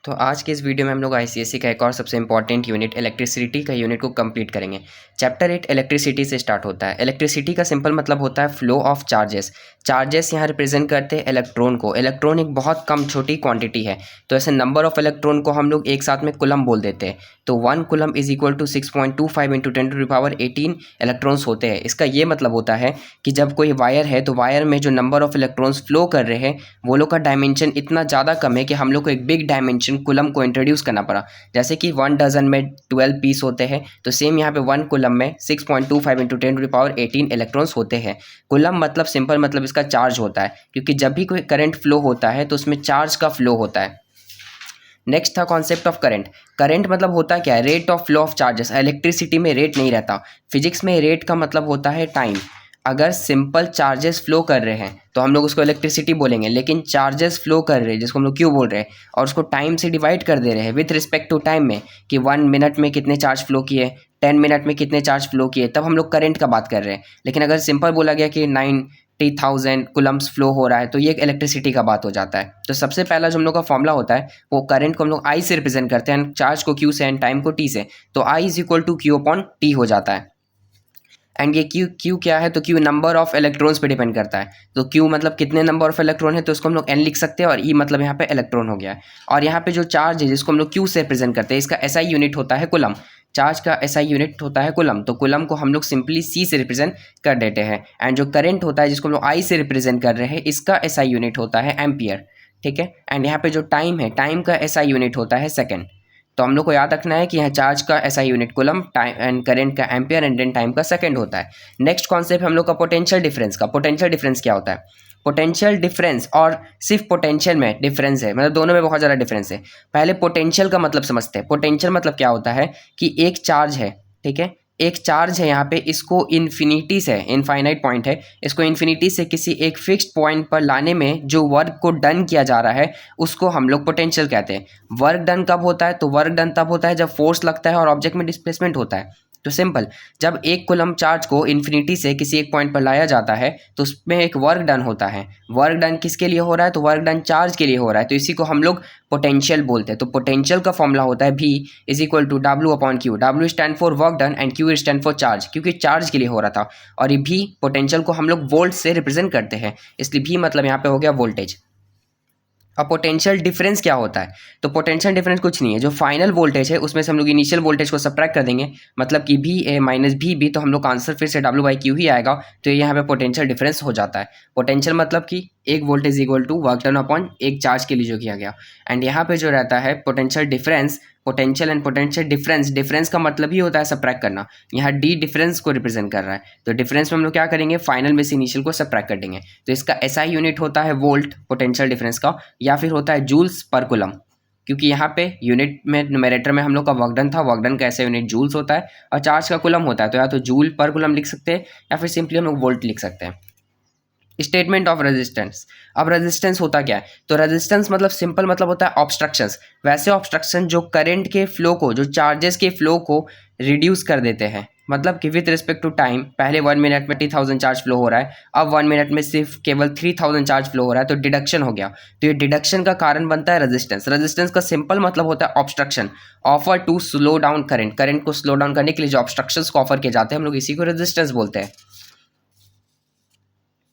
तो आज के इस वीडियो में हम लोग आईसीएसई का एक और सबसे इंपॉर्टेंट यूनिट इलेक्ट्रिसिटी का यूनिट को कंप्लीट करेंगे। चैप्टर 8 इलेक्ट्रिसिटी से स्टार्ट होता है। इलेक्ट्रिसिटी का सिंपल मतलब होता है फ्लो ऑफ चार्जेस। चार्जेस यहाँ रिप्रेजेंट करते हैं इलेक्ट्रॉन को। इलेक्ट्रॉन एक बहुत कम छोटी क्वांटिटी है, तो ऐसे नंबर ऑफ इलेक्ट्रॉन को हम लोग एक साथ में कुलम बोल देते हैं। तो 1 coulomb is equal to 6.25 into 10⁻18 electrons होते हैं। इसका ये मतलब होता है कि जब कोई वायर है तो वायर में जो नंबर ऑफ इलेक्ट्रॉन्स फ्लो कर रहे हैं वो लोग का डायमेंशन इतना ज़्यादा कम है कि हम लोग को एक बिग डायमेंशन कुलम को इंट्रोड्यूस करना पड़ा। जैसे कि 1 डजन में 12 पीस होते हैं, तो सेम यहाँ पे 1 कुलम में 6.25 इंटू 10⁻18 इलेक्ट्रॉन्स होते हैं। कुलम मतलब सिंपल मतलब इसका चार्ज होता है, क्योंकि जब भी कोई करंट फ्लो होता है तो उसमें चार्ज का फ्लो होता है। नेक्स्ट था कॉन्सेप्ट ऑफ करंट। करंट मतलब होता क्या है? Rate of flow of charges. Electricity में रेट नहीं रहता। फिजिक्स में रेट का मतलब होता है टाइम। अगर सिंपल चार्जेस फ्लो कर रहे हैं तो हम लोग उसको इलेक्ट्रिसिटी बोलेंगे, लेकिन चार्जेस फ्लो कर रहे हैं जिसको हम लोग क्यों बोल रहे हैं, और उसको टाइम से डिवाइड कर दे रहे हैं विथ रिस्पेक्ट टू टाइम में, कि 1 मिनट में कितने चार्ज फ्लो किए, 10 मिनट में कितने चार्ज फ्लो किए, तब हम लोग करंट का बात कर रहे हैं। लेकिन अगर सिंपल बोला गया कि 90,000 कुलम्स फ्लो हो रहा है तो ये एक इलेक्ट्रिसिटी का बात हो जाता है। तो सबसे पहला जो हम लोग का फॉर्मूला होता है वो करंट को हम लोग आई से रिप्रेजेंट करते हैं, चार्ज को क्यू से एंड टाइम को टी से। तो I is equal to Q upon T हो जाता है। एंड ये क्यू क्या है? तो क्यू नंबर ऑफ इलेक्ट्रॉन्स पे डिपेंड करता है। तो क्यू मतलब कितने नंबर ऑफ इलेक्ट्रॉन है, तो उसको हम लोग एन लिख सकते हैं, और ई मतलब यहाँ पे इलेक्ट्रॉन हो गया है। और यहाँ पे जो चार्ज है जिसको हम लोग क्यू से रिप्रेजेंट करते हैं, इसका एसआई यूनिट होता है कुलम। चार्ज का एसआई यूनिट होता है कुलम, तो कुलम को हम लोग सिंपली सी से रिप्रेजेंट कर देते हैं। एंड जो करंट होता है जिसको हम लोग आई से रिप्रेजेंट कर रहे हैं, इसका एसआई यूनिट होता है एम्पियर। ठीक है। एंड यहाँ पे जो टाइम है, टाइम का एसआई यूनिट होता है सेकेंड। तो हम लोग को याद रखना है कि यहाँ चार्ज का SI unit coulomb, time and current का एम्पियर, एंड देन टाइम का सेकंड होता है। नेक्स्ट कॉन्सेप्ट हम लोग का पोटेंशियल डिफरेंस का। पोटेंशियल डिफरेंस क्या होता है? पोटेंशियल डिफरेंस और सिर्फ पोटेंशियल में डिफरेंस है, मतलब दोनों में बहुत ज़्यादा डिफरेंस है। पहले पोटेंशियल का मतलब समझते हैं। पोटेंशियल मतलब क्या होता है कि एक चार्ज है, ठीक है, एक चार्ज है यहाँ पे, इसको इन्फिनिटी से, इनफाइनाइट पॉइंट है, इसको इन्फिनिटी से किसी एक फिक्स्ड पॉइंट पर लाने में जो वर्क को डन किया जा रहा है उसको हम लोग पोटेंशियल कहते हैं। वर्क डन कब होता है? तो वर्क डन तब होता है जब फोर्स लगता है और ऑब्जेक्ट में डिस्प्लेसमेंट होता है। तो सिंपल, जब एक कुलम चार्ज को इन्फिनिटी से किसी एक पॉइंट पर लाया जाता है तो उसमें एक वर्क डन होता है। वर्क डन किसके लिए हो रहा है? तो वर्क डन चार्ज के लिए हो रहा है, तो इसी को हम लोग पोटेंशियल बोलते हैं। तो पोटेंशियल का फॉर्मूला होता है V is equal to W upon Q. W stand for work done and Q stand for charge, क्योंकि चार्ज के लिए हो रहा था। और ये V पोटेंशियल को हम लोग वोल्ट से रिप्रेजेंट करते हैं, इसलिए V मतलब यहाँ पे हो गया वोल्टेज। अब पोटेंशियल डिफरेंस क्या होता है? तो पोटेंशियल डिफरेंस कुछ नहीं है, जो फाइनल वोल्टेज है उसमें से हम लोग इनिशियल वोल्टेज को सब्ट्रैक्ट कर देंगे, मतलब कि भी ए माइनस भी बी, तो हम लोग का आंसर फिर से डब्ल्यू बाई क्यू ही आएगा। तो ये यहाँ पे पोटेंशियल डिफरेंस हो जाता है। पोटेंशियल मतलब कि एक voltage equal to work done upon एक चार्ज के लिए जो किया गया। एंड यहाँ पे जो रहता है potential difference, potential and potential difference, difference का मतलब ही होता है सब्ट्रैक्ट करना। यहाँ डी डिफरेंस को रिप्रेजेंट कर रहा है, तो डिफरेंस में हम लोग क्या करेंगे, फाइनल में से इनिशियल को सब्ट्रैक्ट कर देंगे। तो इसका एसआई यूनिट होता है वोल्ट पोटेंशियल डिफरेंस का, या फिर होता है जूल्स पर कुलम, क्योंकि यहाँ पे यूनिट में न्यूमरेटर में हम लोग का वर्कडन था, वर्कडन का ऐसा यूनिट जूल्स होता है, और चार्ज का कुलम होता है, तो या तो जूल पर कुलम लिख सकते हैं या फिर सिंपली हम लोग वोल्ट लिख सकते हैं। Statement of resistance. अब रेजिस्टेंस होता क्या है? तो रेजिस्टेंस मतलब सिंपल मतलब होता है ऑब्स्ट्रक्शंस। वैसे ऑब्स्ट्रक्शन जो करंट के फ्लो को, जो चार्जेस के फ्लो को रिड्यूस कर देते हैं, मतलब कि विथ रिस्पेक्ट टू टाइम, पहले 1 मिनट में 30,000 चार्ज फ्लो हो रहा है, अब 1 मिनट में सिर्फ केवल 3,000 चार्ज फ्लो हो रहा है, तो डिडक्शन हो गया। तो ये डिडक्शन का कारण बनता है रेजिस्टेंस। रेजिस्टेंस का सिंपल मतलब होता है obstruction, offer to slow down current. Current को स्लो डाउन करने के लिए जो ऑब्स्ट्रक्शंस को ऑफर किए जाते हैं हम लोग इसी को रेजिस्टेंस बोलते हैं।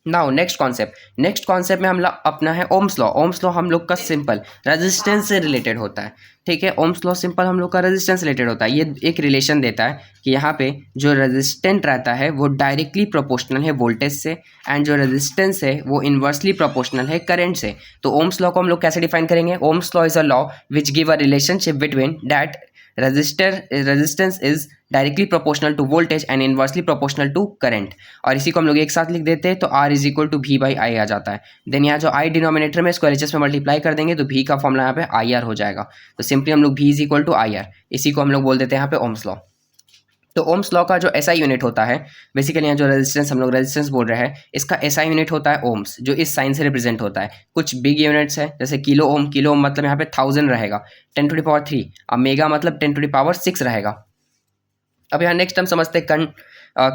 नाउ नेक्स्ट कॉन्सेप्ट में हम लोग अपना है ओम्स लॉ। ओम्स लॉ हम लोग का सिंपल रेजिस्टेंस से रिलेटेड होता है, ठीक है। ओम्स लॉ सिंपल हम लोग का रेजिस्टेंस रिलेटेड होता है। ये एक रिलेशन देता है कि यहाँ पे जो रेजिस्टेंट रहता है वो डायरेक्टली प्रोपोर्शनल है वोल्टेज से, एंड जो रेजिस्टेंस है वो इन्वर्सली प्रोपोर्शनल है करंट से। तो ओम्स लॉ को हम लोग कैसे डिफाइन करेंगे? Ohm's law is a law which give a relationship between that resistance is directly proportional to voltage and inversely proportional to current. और इसी को हम लोग एक साथ लिख देते हैं, तो R is equal to V by I आ जाता है। देन यहाँ जो I डिनोमिनेटर में इसको LHS में मल्टीप्लाई कर देंगे तो V का फॉर्मूला यहाँ पे IR हो जाएगा। तो सिंपली हम लोग V is equal to IR, इसी को हम लोग बोल देते हैं यहाँ पे ओम्स लॉ। तो ओम्स लॉ का जो एसआई यूनिट होता है, बेसिकली यहाँ जो रेजिस्टेंस हम लोग रेजिस्टेंस बोल रहे हैं, इसका एसआई यूनिट होता है ओम्स, जो इस साइन से रिप्रेजेंट होता है। कुछ बिग यूनिट्स है जैसे किलो ओम, किलो ओम मतलब यहाँ पे 1000 रहेगा, 10⁻3। अब मेगा मतलब 10⁻6 रहेगा। अब यहाँ नेक्स्ट हम समझते हैं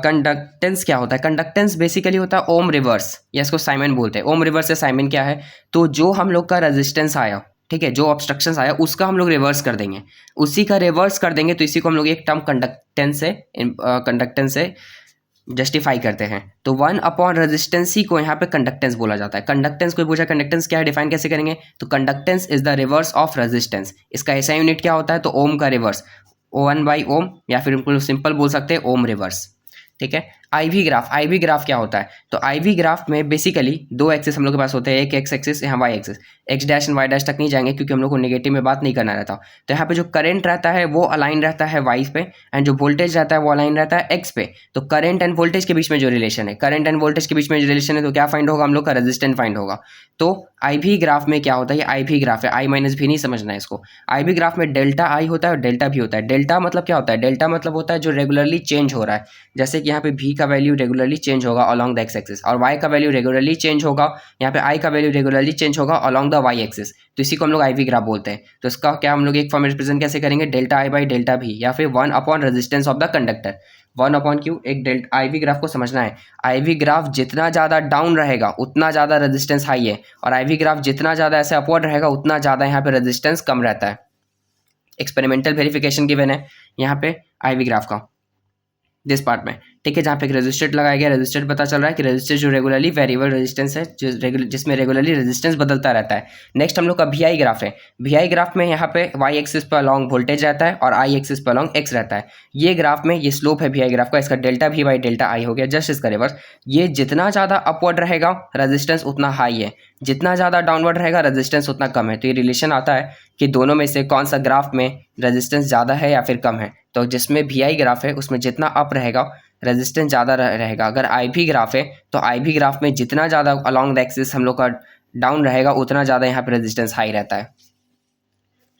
कंडक्टेंस क्या होता है। कंडक्टेंस बेसिकली होता है ओम रिवर्स, या इसको साइमन बोलते हैं। ओम रिवर्स या साइमन क्या है? तो जो हम लोग का रेजिस्टेंस आया, ठीक है, जो ऑब्स्ट्रक्शंस आया उसका हम लोग रिवर्स कर देंगे, उसी का रिवर्स कर देंगे, तो इसी को हम लोग एक टर्म कंडक्टेंस से जस्टिफाई करते हैं। तो 1 रेजिस्टेंस ही को यहाँ पे कंडक्टेंस बोला जाता है। कंडक्टेंस कोई पूछा कंडक्टेंस क्या है, डिफाइन कैसे करेंगे, तो conductance is the reverse of resistance. इसका ऐसा यूनिट क्या होता है, तो ओम का रिवर्स, 1/ओम, या फिर उनको सिंपल बोल सकते हैं ओम रिवर्स। ठीक है, आईवी ग्राफ क्या होता है, तो आईवी ग्राफ में बेसिकली दो एक्सिस हम लोग के पास होते हैं, एक एक्स एक्सिस, यहाँ y axis. X dash and y dash तक नहीं जाएंगे क्योंकि हम लोग को नेगेटिव में बात नहीं करना रहता। तो यहाँ पे जो करंट रहता है वो अलाइन रहता है वाई पे, एंड जो वोल्टेज रहता है वो अलाइन रहता है एक्स पे। तो करंट एंड वोल्टेज के बीच में जो रिलेशन है, करंट एंड वोल्टेज के बीच में जो रिलेशन है, तो क्या फाइंड होगा हम लोग का, रेजिस्टेंस फाइंड होगा। तो आईवी ग्राफ में क्या होता है, ये आईवी ग्राफ है, आई माइनस भी नहीं समझना है इसको। आईवी ग्राफ में डेल्टा आई होता है और डेल्टा भी होता है। डेल्टा मतलब क्या होता है, डेल्टा मतलब होता है जो रेगुलरली चेंज हो रहा है, जैसे कि यहाँ पे भी का वैल्यू रेगुलरली चेंज होगा अलॉन्ग द एक्स एक्सिस, और वाई का वैल्यू रेगुलरली चेंज होगा, यहाँ पे आई का वैल्यू रेगुलरली चेंज होगा अलॉन्ग द वाई एक्सिस। तो इसी को हम लोग आईवी ग्राफ बोलते हैं। तो इसका क्या हम लोग एक फॉर्म में रिप्रेजेंट कैसे करेंगे, डेल्टा आई बाई डेल्टा भी, या फिर 1 resistance of the conductor. 1/Q एक डेल्टा आईवी ग्राफ को समझना है। आईवी ग्राफ जितना ज़्यादा डाउन रहेगा उतना ज़्यादा रेजिस्टेंस हाई है, और आईवी ग्राफ जितना ज़्यादा ऐसे अपवर्ड रहेगा उतना ज़्यादा यहाँ पे रेजिस्टेंस कम रहता है। एक्सपेरिमेंटल वेरिफिकेशन गिवन है यहाँ पे आईवी ग्राफ का दिस पार्ट में। ठीक है, जहाँ पे एक रेजिस्टेंस लगाया गया, रेजिस्टेंस पता चल रहा है कि रेजिस्टेंस जो रेगुलरली वेरिएबल रेजिस्टेंस है, जिसमें रेगुलरली रेजिस्टेंस बदलता रहता है। नेक्स्ट हम लोग का वीआई ग्राफ है। वीआई ग्राफ में यहाँ पे वाई एक्सिस पर अलॉन्ग वोल्टेज रहता है और आई एक्सिस पर अलॉन्ग एक्स रहता है। ये ग्राफ में ये स्लोप है वीआई ग्राफ का, इसका डेल्टा वी बाई डेल्टा आई हो गया, जस्ट इसका रिवर्स। ये जितना ज़्यादा अपवर्ड रहेगा रेजिस्टेंस उतना हाई है, जितना ज़्यादा डाउनवर्ड रहेगा रेजिस्टेंस उतना कम है। तो ये रिलेशन आता है कि दोनों में से कौन सा ग्राफ में रेजिस्टेंस ज़्यादा है या फिर कम है। तो जिसमें वीआई ग्राफ है उसमें जितना अप रहेगा रेजिस्टेंस ज़्यादा रहेगा। अगर आईवी ग्राफ है तो आईवी ग्राफ में जितना ज़्यादा अलॉन्ग द एक्सिस हम लोग का डाउन रहेगा उतना ज़्यादा यहाँ पे रेजिस्टेंस हाई रहता है।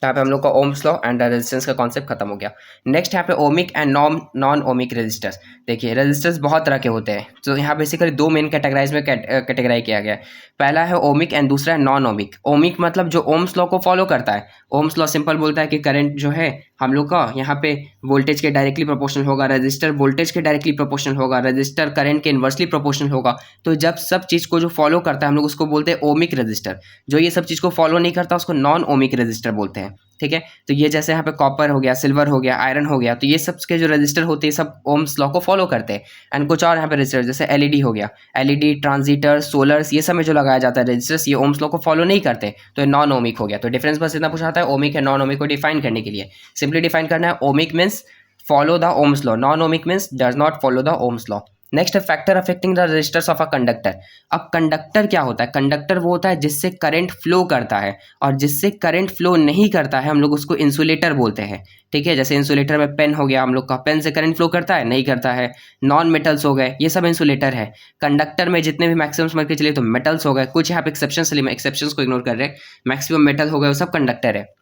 यहाँ पे हम लोग का ओम्स लॉ एंड रेजिस्टेंस का कॉन्सेप्ट खत्म हो गया। नेक्स्ट यहाँ पे ohmic and non ohmic resistors. देखिए रेजिस्टर्स बहुत तरह के होते हैं, तो यहाँ बेसिकली दो मेन कैटेगराइज में कैटेगराइज किया गया है। पहला है ओमिक एंड दूसरा है नॉन ओमिक। ओमिक मतलब जो ओम्स लॉ को फॉलो करता है। ओम्स लॉ सिंपल बोलता है कि करंट जो है हम लोग का यहाँ पे वोल्टेज के डायरेक्टली प्रोपोर्शनल होगा, रजिस्टर वोल्टेज के डायरेक्टली प्रोपोर्शनल होगा, रजिस्टर करंट के इन्वर्सली प्रोपोर्शनल होगा। तो जब सब चीज़ को जो फॉलो करता है हम लोग उसको बोलते हैं ओमिक रजिस्टर। जो ये सब चीज़ को फॉलो नहीं करता उसको नॉन ओमिक रजिस्टर बोलते हैं। ठीक है, तो ये जैसे यहाँ पे कॉपर हो गया, सिल्वर हो गया, आयरन हो गया, तो ये सब के जो रजिस्टर होते हैं सब ओम्स लॉ को फॉलो करते हैं। एंड कुछ और यहाँ पे रजिस्टर जैसे एलईडी हो गया, एलईडी, ट्रांजिस्टर, सोलर्स, ये सब में जो लगाया जाता है रजिस्टर्स, ये ओम्स लॉ को फॉलो नहीं करते, तो ये नॉन ओमिक हो गया। तो डिफरेंस बस इतना पूछा था ओमिक है नॉन ओमिक को डिफाइन करने के लिए। सिंपली डिफाइन करना है, ohmic means follow the Ohm's law, non ohmic means does not follow the Ohm's law. Next है factor affecting the resistors of a conductor. अब कंडक्टर क्या होता है, कंडक्टर वो होता है जिससे करंट फ्लो करता है, और जिससे करंट फ्लो नहीं करता है हम लोग उसको इंसुलेटर बोलते हैं। ठीक है, जैसे इंसुलेटर में पेन हो गया, हम लोग का पेन से करंट फ्लो करता है, नहीं करता है। नॉन मेटल्स हो गए, ये सब इंसुलेटर है। कंडक्टर में जितने भी मैक्सिमम समझ के चलिए तो मेटल्स हो गए, कुछ यहाँ पे एक्सेप्शंस को इग्नोर कर रहे हैं, मैक्सिमम मेटल हो गए, वो सब कंडक्टर है।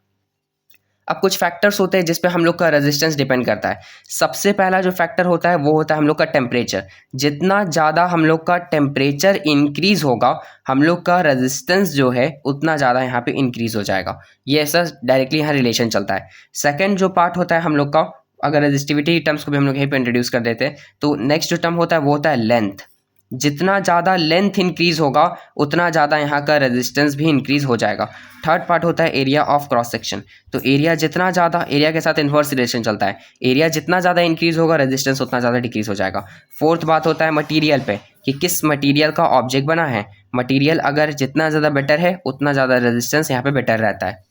अब कुछ फैक्टर्स होते हैं जिस पे हम लोग का रेजिस्टेंस डिपेंड करता है। सबसे पहला जो फैक्टर होता है वो होता है हम लोग का टेम्परेचर। जितना ज़्यादा हम लोग का टेम्परेचर इंक्रीज होगा हम लोग का रेजिस्टेंस जो है उतना ज़्यादा यहाँ पे इंक्रीज हो जाएगा। ये ऐसा डायरेक्टली यहाँ रिलेशन चलता है। सेकेंड जो पार्ट होता है हम लोग का, अगर रेजिस्टिविटी टर्म्स को भी हम लोग यहीं पर इंट्रोड्यूस कर देते हैं, तो नेक्स्ट जो टर्म होता है वो होता है लेंथ। जितना ज़्यादा लेंथ इंक्रीज होगा उतना ज़्यादा यहाँ का रेजिस्टेंस भी इंक्रीज हो जाएगा। थर्ड पार्ट होता है एरिया ऑफ क्रॉस सेक्शन। तो एरिया जितना ज़्यादा, एरिया के साथ इन्वर्स रिलेशन चलता है, एरिया जितना ज़्यादा इंक्रीज होगा रेजिस्टेंस उतना ज़्यादा डिक्रीज हो जाएगा। फोर्थ बात होता है मटीरियल पे, कि किस मटीरियल का ऑब्जेक्ट बना है। मटीरियल अगर जितना ज़्यादा बेटर है उतना ज़्यादा रेजिस्टेंस यहाँ पे बेटर रहता है।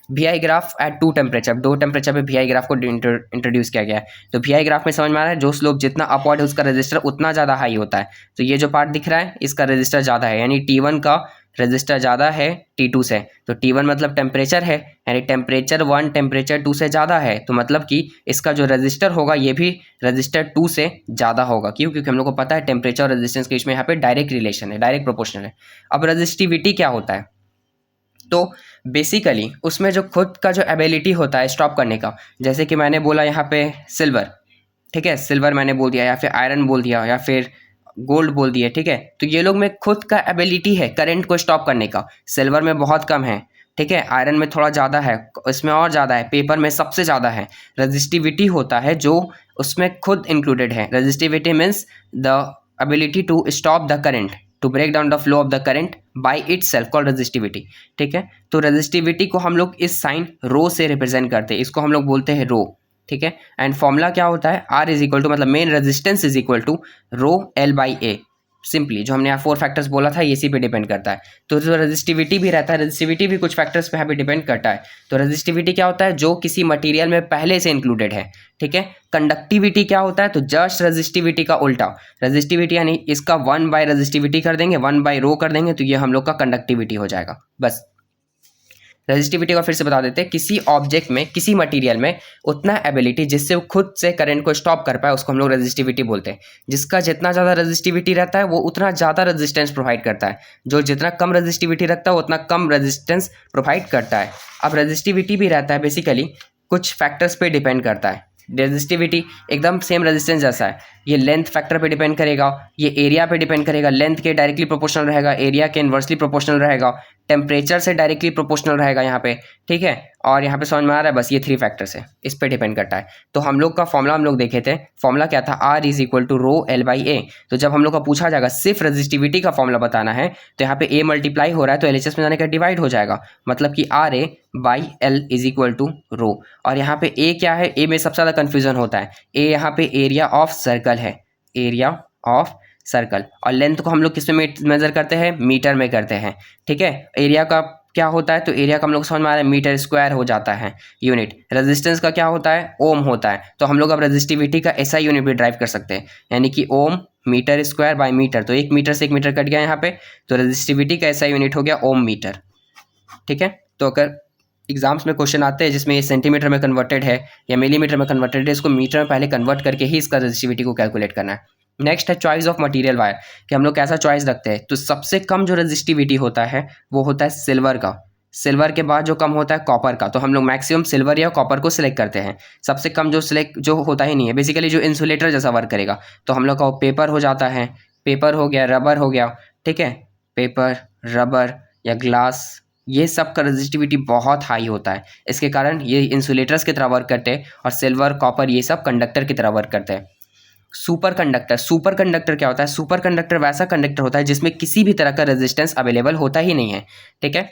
VI graph at 2 temperature, 2 temperature पे वीआई ग्राफ को इंट्रोड्यूस किया गया है। तो वीआई ग्राफ में समझ में आ रहा है जो स्लोप जितना अपवर्ड है उसका रजिस्टर उतना ज़्यादा हाई होता है। तो ये जो पार्ट दिख रहा है इसका रजिस्टर ज़्यादा है, यानी T1 का रजिस्टर ज़्यादा है T2 से। तो T1 मतलब टेम्परेचर है, यानी टेम्परेचर 1 टेम्परेचर 2 से ज़्यादा है, तो मतलब कि इसका जो रजिस्टर होगा ये भी रजिस्टर 2 से ज़्यादा होगा। क्यों? क्योंकि हम लोग को पता है टेम्परेचर और रेजिस्टेंस के बीच में यहाँ पे डायरेक्ट रिलेशन है, डायरेक्ट प्रोपोर्शनल है। अब रजिस्टिविटी क्या होता है, तो बेसिकली उसमें जो खुद का जो एबिलिटी होता है स्टॉप करने का, जैसे कि मैंने बोला यहाँ पे सिल्वर, ठीक है, सिल्वर मैंने बोल दिया, या फिर आयरन बोल दिया, या फिर गोल्ड बोल दिया, ठीक है, तो ये लोग में खुद का एबिलिटी है करंट को स्टॉप करने का। सिल्वर में बहुत कम है, ठीक है, आयरन में थोड़ा ज़्यादा है, इसमें और ज़्यादा है, पेपर में सबसे ज़्यादा है। रजिस्टिविटी होता है जो उसमें खुद इंक्लूडेड है। Resistivity means the ability to stop the current, to break down the flow of the current by itself called resistivity. ठीक है, तो रेजिस्टिविटी को हम लोग इस साइन रो से रिप्रेजेंट करते हैं, इसको हम लोग बोलते हैं रो। ठीक है, एंड फॉर्मूला क्या होता है, आर इज इक्वल टू मतलब main resistance is equal to rho L by A. सिंपली जो हमने यहाँ 4 फैक्टर्स बोला था इसी पे डिपेंड करता है। तो जो रेजिस्टिविटी भी रहता है, रेजिस्टिविटी भी कुछ फैक्टर्स पे यहाँ पे डिपेंड करता है। तो रेजिस्टिविटी क्या होता है, जो किसी मटेरियल में पहले से इंक्लूडेड है। ठीक है, कंडक्टिविटी क्या होता है, तो जस्ट रेजिस्टिविटी का उल्टा। रेजिस्टिविटी यानी इसका 1 बाय रेजिस्टिविटी कर देंगे, 1 बाय रो कर देंगे, तो ये हम लोग का कंडक्टिविटी हो जाएगा। बस रेजिस्टिविटी को फिर से बता देते हैं, किसी ऑब्जेक्ट में किसी मटेरियल में उतना एबिलिटी जिससे वो खुद से करंट को स्टॉप कर पाए उसको हम लोग रेजिस्टिविटी बोलते हैं। जिसका जितना ज़्यादा रेजिस्टिविटी रहता है वो उतना ज़्यादा रेजिस्टेंस प्रोवाइड करता है, जो जितना कम रेजिस्टिविटी रखता है वो उतना कम रेजिस्टेंस प्रोवाइड करता है। अब रेजिस्टिविटी भी रहता है बेसिकली कुछ फैक्टर्स पे डिपेंड करता है। रेजिस्टिविटी एकदम सेम रेजिस्टेंस जैसा है, ये लेंथ फैक्टर पे डिपेंड करेगा, ये एरिया पे डिपेंड करेगा, लेंथ के डायरेक्टली प्रोपोर्शनल रहेगा, एरिया के इन्वर्सली प्रोपोर्शनल रहेगा, टेम्परेचर से डायरेक्टली प्रोपोर्शनल रहेगा यहाँ पे। ठीक है, और यहाँ पे समझ में आ रहा है, बस ये 3 फैक्टर्स है, इस पे डिपेंड करता है। तो हम लोग का फॉर्मूला हम लोग देखे थे, फॉर्मूला क्या था, R is equal to rho L by A. तो जब हम लोग का पूछा जाएगा सिर्फ रेजिस्टिविटी का फॉर्मूला बताना है, तो यहाँ पे ए मल्टीप्लाई हो रहा है तो एलएचएस में जाने का डिवाइड हो जाएगा, मतलब कि R A by L is equal to rho. और यहाँ पे ए क्या है, ए में सबसे ज़्यादा कन्फ्यूजन होता है। ए यहाँ पे एरिया ऑफ सर्कल है, एरिया ऑफ सर्कल। और लेंथ को हम लोग किस में मेजर करते हैं, मीटर में करते हैं। ठीक है, एरिया का क्या होता है, तो एरिया का हम लोग समझ में आ रहा है मीटर स्क्वायर हो जाता है यूनिट। रेजिस्टेंस का क्या होता है, ओम होता है। तो हम लोग अब रेजिस्टिविटी का ऐसा यूनिट भी ड्राइव कर सकते हैं, यानी कि ओम मीटर स्क्वायर बाय मीटर। तो 1 मीटर से 1 मीटर कट गया यहाँ पे, तो रेजिस्टिविटी का ऐसा यूनिट हो गया ओम मीटर। ठीक है, तो अगर एग्जाम्स में क्वेश्चन आते हैं जिसमें ये सेंटीमीटर में कन्वर्टेड है या मिलीमीटर में कन्वर्टेड है, इसको मीटर में पहले कन्वर्ट करके ही इसका रेजिस्टिविटी को कैलकुलेट करना है। नेक्स्ट है चॉइस ऑफ मटेरियल वायर, कि हम लोग कैसा चॉइस रखते हैं। तो सबसे कम जो रेजिस्टिविटी होता है वो होता है सिल्वर का, सिल्वर के बाद जो कम होता है कॉपर का। तो हम लोग मैक्सिमम सिल्वर या कॉपर को सिलेक्ट करते हैं। सबसे कम जो होता ही नहीं है बेसिकली, जो इंसुलेटर जैसा वर्क करेगा, तो हम लोग का पेपर हो जाता है, पेपर हो गया, रबर हो गया। ठीक है, पेपर, रबर या ग्लास, ये सब का रेजिस्टिविटी बहुत हाई होता है। इसके कारण ये इंसुलेटर्स की तरह वर्क करते हैं, और सिल्वर, कॉपर ये सब कंडक्टर की तरह वर्क करते हैं। सुपर कंडक्टर, सुपर कंडक्टर क्या होता है, सुपर कंडक्टर वैसा कंडक्टर होता है जिसमें किसी भी तरह का रेजिस्टेंस अवेलेबल होता ही नहीं है। ठीक है,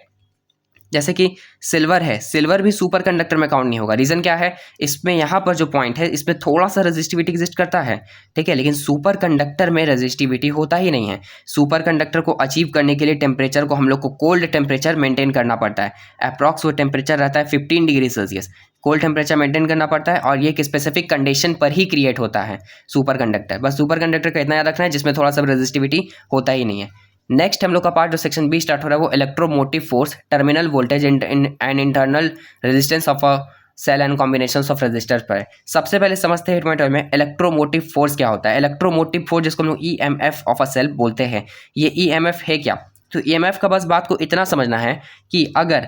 जैसे कि सिल्वर है, सिल्वर भी सुपर कंडक्टर में काउंट नहीं होगा। रीज़न क्या है, इसमें यहाँ पर जो पॉइंट है इसमें थोड़ा सा रेजिस्टिविटी एग्जिस्ट करता है। ठीक है, लेकिन सुपर कंडक्टर में रेजिस्टिविटी होता ही नहीं है। सुपर कंडक्टर को अचीव करने के लिए टेम्परेचर को हम लोग को कोल्ड टेम्परेचर मेंटेन करना पड़ता है। अप्रॉक्स वो टेम्परेचर रहता है 15 degree Celsius, cold temperature maintain करना पड़ता है, और ये एक स्पेसिफिक कंडीशन पर ही क्रिएट होता है सुपर कंडक्टर। बस सुपर कंडक्टर का इतना याद रखना है जिसमें थोड़ा सा रेजिस्टिविटी होता ही नहीं है। नेक्स्ट हम लोग का पार्ट जो सेक्शन बी स्टार्ट हो रहा है वो electromotive force, terminal voltage and internal resistance of a cell and combinations of resistors पर है। सबसे पहले समझते हैं पॉइंट में इलेक्ट्रोमोटिव फोर्स क्या होता है। इलेक्ट्रोमोटिव फोर्स जिसको हम लोग ईएमएफ ऑफ अ सेल बोलते हैं, ये ईएमएफ है क्या। तो ईएमएफ का बस बात को इतना समझना है कि अगर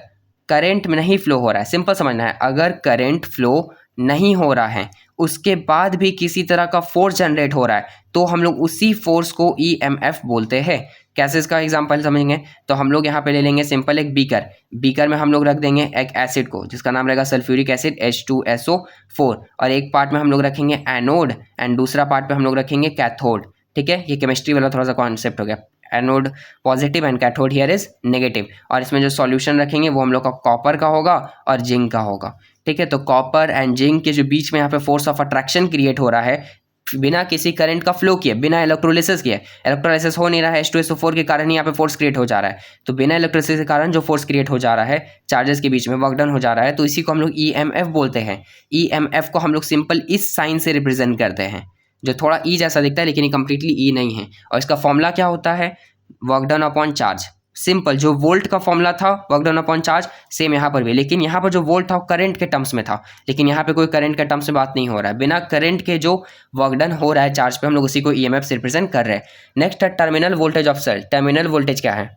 करंट में नहीं फ्लो हो रहा है, सिंपल समझना है, अगर करंट फ्लो नहीं हो रहा है उसके बाद भी किसी तरह का फोर्स जनरेट हो रहा है, तो हम लोग उसी फोर्स को ईएमएफ बोलते हैं। कैसे इसका एग्जांपल समझेंगे, तो हम लोग यहाँ पे ले लेंगे सिंपल एक बीकर, बीकर में हम लोग रख देंगे एक एसिड को जिसका नाम रहेगा सल्फ्यूरिक एसिड H2SO4, और एक पार्ट में हम लोग रखेंगे एनोड एंड दूसरा पार्ट में हम लोग रखेंगे कैथोड। ठीक है, ये केमिस्ट्री वाला थोड़ा सा कॉन्सेप्ट हो गया। Anode positive and cathode here is negative, और इसमें जो सॉल्यूशन रखेंगे वो हम लोग का कॉपर का होगा और जिंक का होगा। ठीक है, तो कॉपर एंड जिंक के जो बीच में यहाँ पे फोर्स ऑफ अट्रैक्शन क्रिएट हो रहा है बिना किसी करंट का फ्लो किए, बिना इलेक्ट्रोलिसिस किए। इलेक्ट्रोलिसिस हो नहीं रहा है, H2SO4 के कारण यहाँ पे फोर्स क्रिएट हो जा रहा है। तो बिना इलेक्ट्रोलिसिस के कारण जो फोर्स क्रिएट हो जा रहा है चार्जेस के बीच में, वर्क डन हो जा रहा है, तो इसी को हम लोग ईएमएफ बोलते हैं। ईएमएफ को हम लोग सिंपल इस साइन से रिप्रेजेंट करते हैं, जो थोड़ा ई जैसा दिखता है लेकिन ये कंप्लीटली ई नहीं है। और इसका फॉर्मूला क्या होता है, work done upon charge. Simple जो वोल्ट का फॉर्मूला था work done upon charge, same यहाँ पर भी, लेकिन यहाँ पर जो वोल्ट था वो करंट के टर्म्स में था, लेकिन यहाँ पे कोई करंट के टर्म्स में बात नहीं हो रहा है। बिना करंट के जो वर्क डन हो रहा है चार्ज पे, हम लोग उसी को ईएमएफ से रिप्रेजेंट कर रहे हैं। नेक्स्ट है terminal voltage of cell. Terminal voltage क्या है,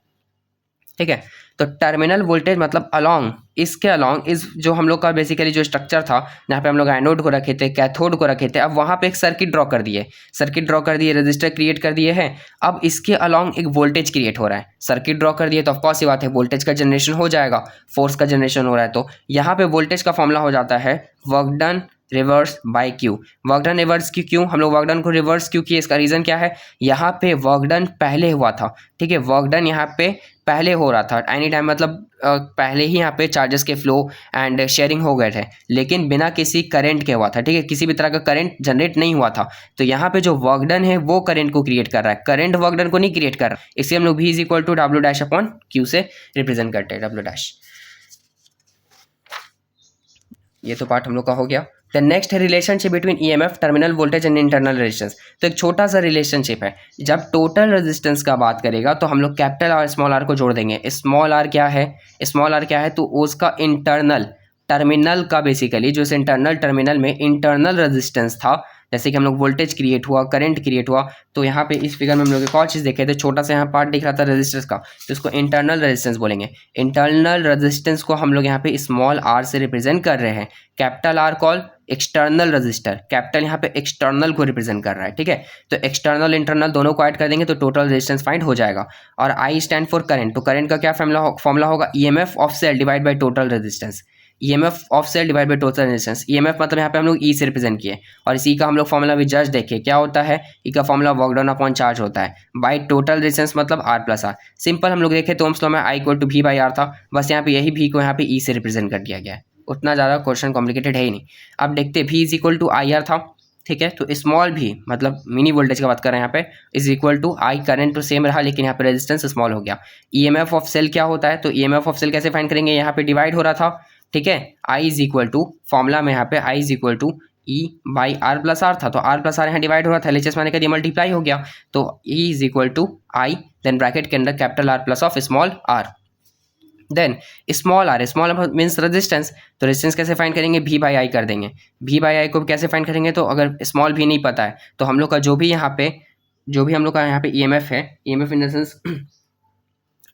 ठीक है, तो टर्मिनल वोल्टेज मतलब अलॉन्ग, इसके अलॉन्ग इस जो हम लोग का बेसिकली जो स्ट्रक्चर था जहाँ पे हम लोग एनोड को रखे थे, कैथोड को रखे थे, अब वहाँ पे एक सर्किट ड्रॉ कर दिए, रजिस्टर क्रिएट कर दिए हैं। अब इसके अलॉन्ग एक वोल्टेज क्रिएट हो रहा है, सर्किट ड्रॉ कर दिए तो ऑफकोर्स ये बात है वोल्टेज का जनरेशन हो जाएगा, फोर्स का जनरेशन हो रहा है। तो यहाँ पे वोल्टेज का फॉर्मूला हो जाता है work done reverse by Q. Work done reverse क्यों हम लोग वर्क डन को रिवर्स क्यों किए, इसका रीज़न क्या है, यहाँ पे वर्क डन पहले हुआ था, ठीक है, वर्क डन यहाँ पे पहले हो रहा था एनी टाइम, मतलब पहले ही यहाँ पे चार्जेस के फ्लो एंड शेयरिंग हो गए थे, लेकिन बिना किसी करंट के हुआ था, ठीक है, किसी भी तरह का करंट जनरेट नहीं हुआ था। तो यहाँ पे जो वर्क डन है वो करंट को क्रिएट कर रहा है, करंट वर्क डन को नहीं क्रिएट कर रहा है, इसलिए हम लोग v is equal to W dash upon Q से रिप्रेजेंट करते हैं, डब्ल्यू डैश। ये तो पार्ट हम लोग का हो गया। द नेक्स्ट है relationship between EMF, terminal voltage and internal resistance. तो एक छोटा सा रिलेशनशिप है, जब टोटल रेजिस्टेंस का बात करेगा तो हम लोग कैपिटल और स्मॉल आर को जोड़ देंगे। स्मॉल आर क्या है, स्मॉल आर क्या है, तो उसका इंटरनल टर्मिनल का बेसिकली जो इस इंटरनल टर्मिनल में इंटरनल रेजिस्टेंस था, जैसे कि हम लोग वोल्टेज क्रिएट हुआ, करंट क्रिएट हुआ, तो यहाँ पे इस फिगर में हम लोग एक और चीज़ देखे थे, छोटा सा यहाँ पार्ट दिख रहा था रेजिस्टेंस का, तो इसको इंटरनल रेजिस्टेंस बोलेंगे। इंटरनल रेजिस्टेंस को हम लोग यहाँ पे स्मॉल आर से रिप्रेजेंट कर रहे हैं, capital R call external register, capital यहाँ पे एक्सटर्नल को रिप्रेजेंट कर रहा है, ठीक है, तो एक्सटर्नल इंटरनल दोनों को ऐड कर देंगे तो टोटल रेजिस्टेंस फाइंड हो जाएगा। और आई स्टैंड फॉर करंट, तो करंट का क्या फॉर्मूला होगा, EMF of cell divide by total resistance, EMF of cell divide by total resistance. EMF मतलब यहाँ पे हम लोग ई से रिप्रेजेंट किए, और इसी का हम लोग फॉर्मूला भी जस्ट देखिए क्या होता है, ई का formula work done upon charge होता है, बाय टोटल रेजिस्टेंस मतलब आर प्लस आर। सिंपल हम लोग देखें तो ओम्स लॉ में I equal to V by R था, बस यहाँ पे यही वी को यहाँ पे ई से रिप्रेजेंट कर दिया गया है, उतना ज़्यादा क्वेश्चन कॉम्प्लिकेटेड है ही नहीं। अब देखते V is equal to I R था, ठीक है, तो स्मॉल भी मतलब मिनी वोल्टेज का बात कर रहे हैं यहाँ पे, is equal to I, current तो सेम रहा लेकिन यहाँ पे रेजिस्टेंस स्मॉल हो गया। ईएमएफ ऑफ सेल क्या होता है, तो ईएमएफ ऑफ सेल कैसे फाइंड करेंगे, यहाँ पे डिवाइड हो रहा था, ठीक है, I is equal to formula में यहाँ पे I is equal to E by R plus R था, तो आर प्लस आर यहाँ डिवाइड हो रहा था, एलएचएस माने का मल्टीप्लाई हो गया, तो E is equal to I then bracket के अंदर capital R plus of small R, then small R, small means resistance, तो रेजिस्टेंस कैसे फाइंड करेंगे, वी बाई आई कर देंगे। वी बाई आई को कैसे फाइंड करेंगे, तो अगर स्मॉल भी नहीं पता है तो हम लोग का जो भी हम लोग का यहाँ पे ईएमएफ है, EMF in the sense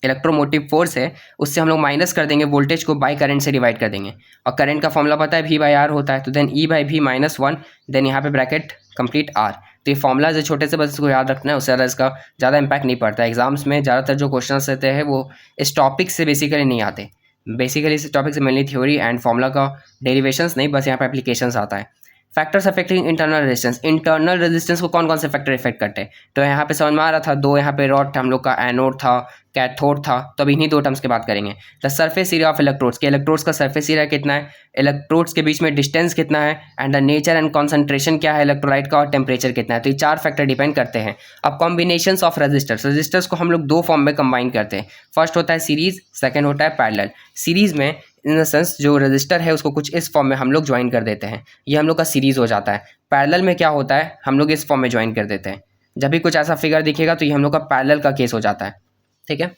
electromotive force है, उससे हम लोग माइनस कर देंगे वोल्टेज को, बाय करंट से डिवाइड कर देंगे, और करंट का फॉर्मूला पता है वी बाई आर होता है, तो then E by V minus one, then यहाँ पे ब्रैकेट कंप्लीट आर। तो ये फॉर्मूला जो छोटे से बस इसको याद रखना है, उससे ज़्यादा इसका ज़्यादा इंपैक्ट नहीं पड़ता है। एग्जाम्स में ज़्यादातर जो क्वेश्चन रहते हैं वो इस टॉपिक से बेसिकली नहीं आते, बेसिकली इस टॉपिक से मेनली थ्योरी एंड फॉर्मूला का डेरिवेशंस नहीं, बस यहाँ पे एप्लीकेशंस आता है। Factors affecting internal resistance, internal resistance को कौन कौन से फैक्टर इफेक्ट करते हैं, तो यहाँ पे समझ में आ रहा था, दो यहाँ पे रॉड हम लोग का एनोड था, कैथोड था, तो अब इन्हीं दो टर्म्स की बात करेंगे। The surface area of electrodes, के इलेक्ट्रोड्स का सरफेस एरिया कितना है, इलेक्ट्रोड्स के बीच में डिस्टेंस कितना है, and the nature and concentration क्या है इलेक्ट्रोलाइट का, और टेम्परेचर कितना है, तो ये चार फैक्टर डिपेंड करते हैं। अब कॉम्बिनेशंस ऑफ रेजिस्टर्स, रेजिस्टर्स को हम लोग दो फॉर्म में कंबाइन करते हैं, फर्स्ट होता है सीरीज, सेकेंड होता है पैरेलल। सीरीज में इन द सेंस जो रजिस्टर है उसको कुछ इस फॉर्म में हम लोग ज्वाइन कर देते हैं, ये हम लोग का सीरीज हो जाता है। पैरेलल में क्या होता है, हम लोग इस फॉर्म में ज्वाइन कर देते हैं, जब भी कुछ ऐसा फिगर दिखेगा तो ये हम लोग का पैरेलल का केस हो जाता है, ठीक है।